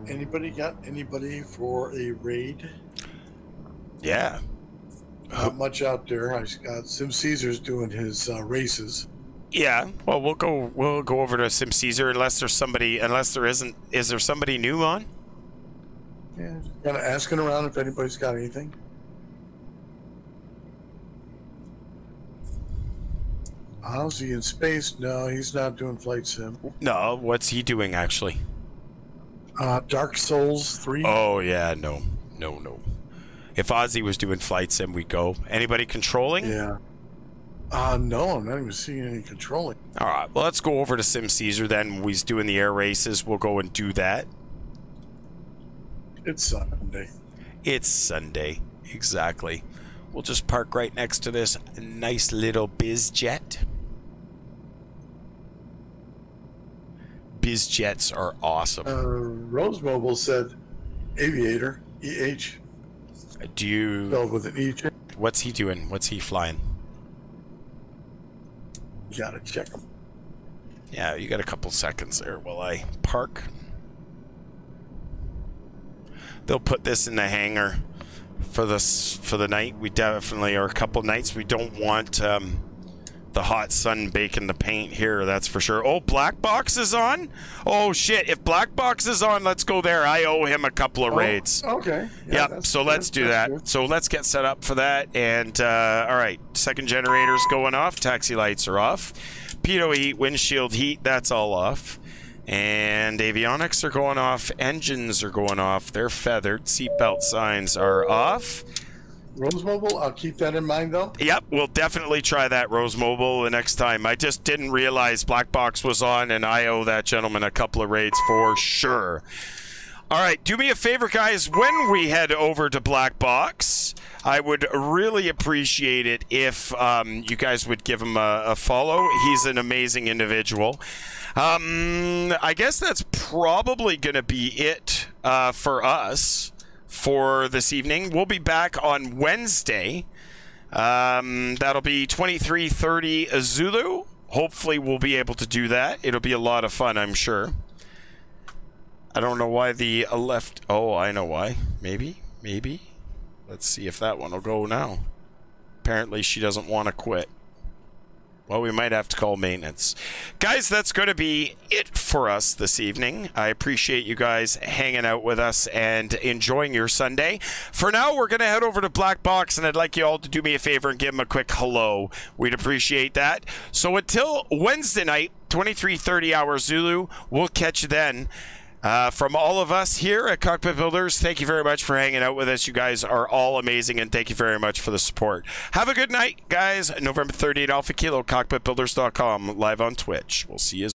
Anybody got anybody for a raid? Yeah. Not much out there. I got Sim Caesar's doing his races. Yeah. Well, we'll go over to Sim Caesar unless there's somebody. Unless there isn't. Is there somebody new on? Yeah, kind of asking around if anybody's got anything. How's he in space? No, he's not doing Flight Sim. No, what's he doing actually? Dark Souls 3. Oh yeah, no. If Ozzy was doing Flight Sim, we'd go. Anybody controlling? Yeah. No, I'm not even seeing any controlling. All right, well let's go over to Sim Caesar then. He's doing the air races. We'll go and do that. It's Sunday. It's Sunday, exactly. We'll just park right next to this nice little biz jet. Biz jets are awesome. Rose Mobile said Aviator, EH. Do you... Spelled with an E. What's he doing? What's he flying? You gotta check him. Yeah, you got a couple seconds there while I park. They'll put this in the hangar for the night. We definitely, or a couple nights, we don't want the hot sun baking the paint here, that's for sure. Oh, Black Box is on? Oh shit, if Black Box is on, let's go there. I owe him a couple of raids. Okay. Yeah, so let's do that. Good. So let's get set up for that. And all right, second generator's going off. Taxi lights are off. Pitot heat, windshield heat, that's all off. And avionics are going off. Engines are going off. They're feathered. Seatbelt signs are off. Rose Mobile, I'll keep that in mind though. Yep, we'll definitely try that Rose Mobile the next time. I just didn't realize Black Box was on, and I owe that gentleman a couple of raids for sure. All right, do me a favor, guys. When we head over to Black Box, I would really appreciate it if you guys would give him a follow. He's an amazing individual. I guess that's probably going to be it for us. for this evening. We'll be back on Wednesday. That'll be 2330 Zulu. Hopefully we'll be able to do that. It'll be a lot of fun, I'm sure. I don't know why the left... Oh, I know why. Maybe. Let's see if that one will go now. Apparently she doesn't want to quit. Well, we might have to call maintenance. Guys, that's going to be it for us this evening. I appreciate you guys hanging out with us and enjoying your Sunday. For now, we're going to head over to Black Box, and I'd like you all to do me a favor and give them a quick hello. We'd appreciate that. So until Wednesday night, 23:30 hours Zulu, we'll catch you then. From all of us here at Cockpit Builders, thank you very much for hanging out with us. You guys are all amazing, and thank you very much for the support. Have a good night, guys. November 30th, Alpha Kilo, cockpitbuilders.com, live on Twitch. We'll see you.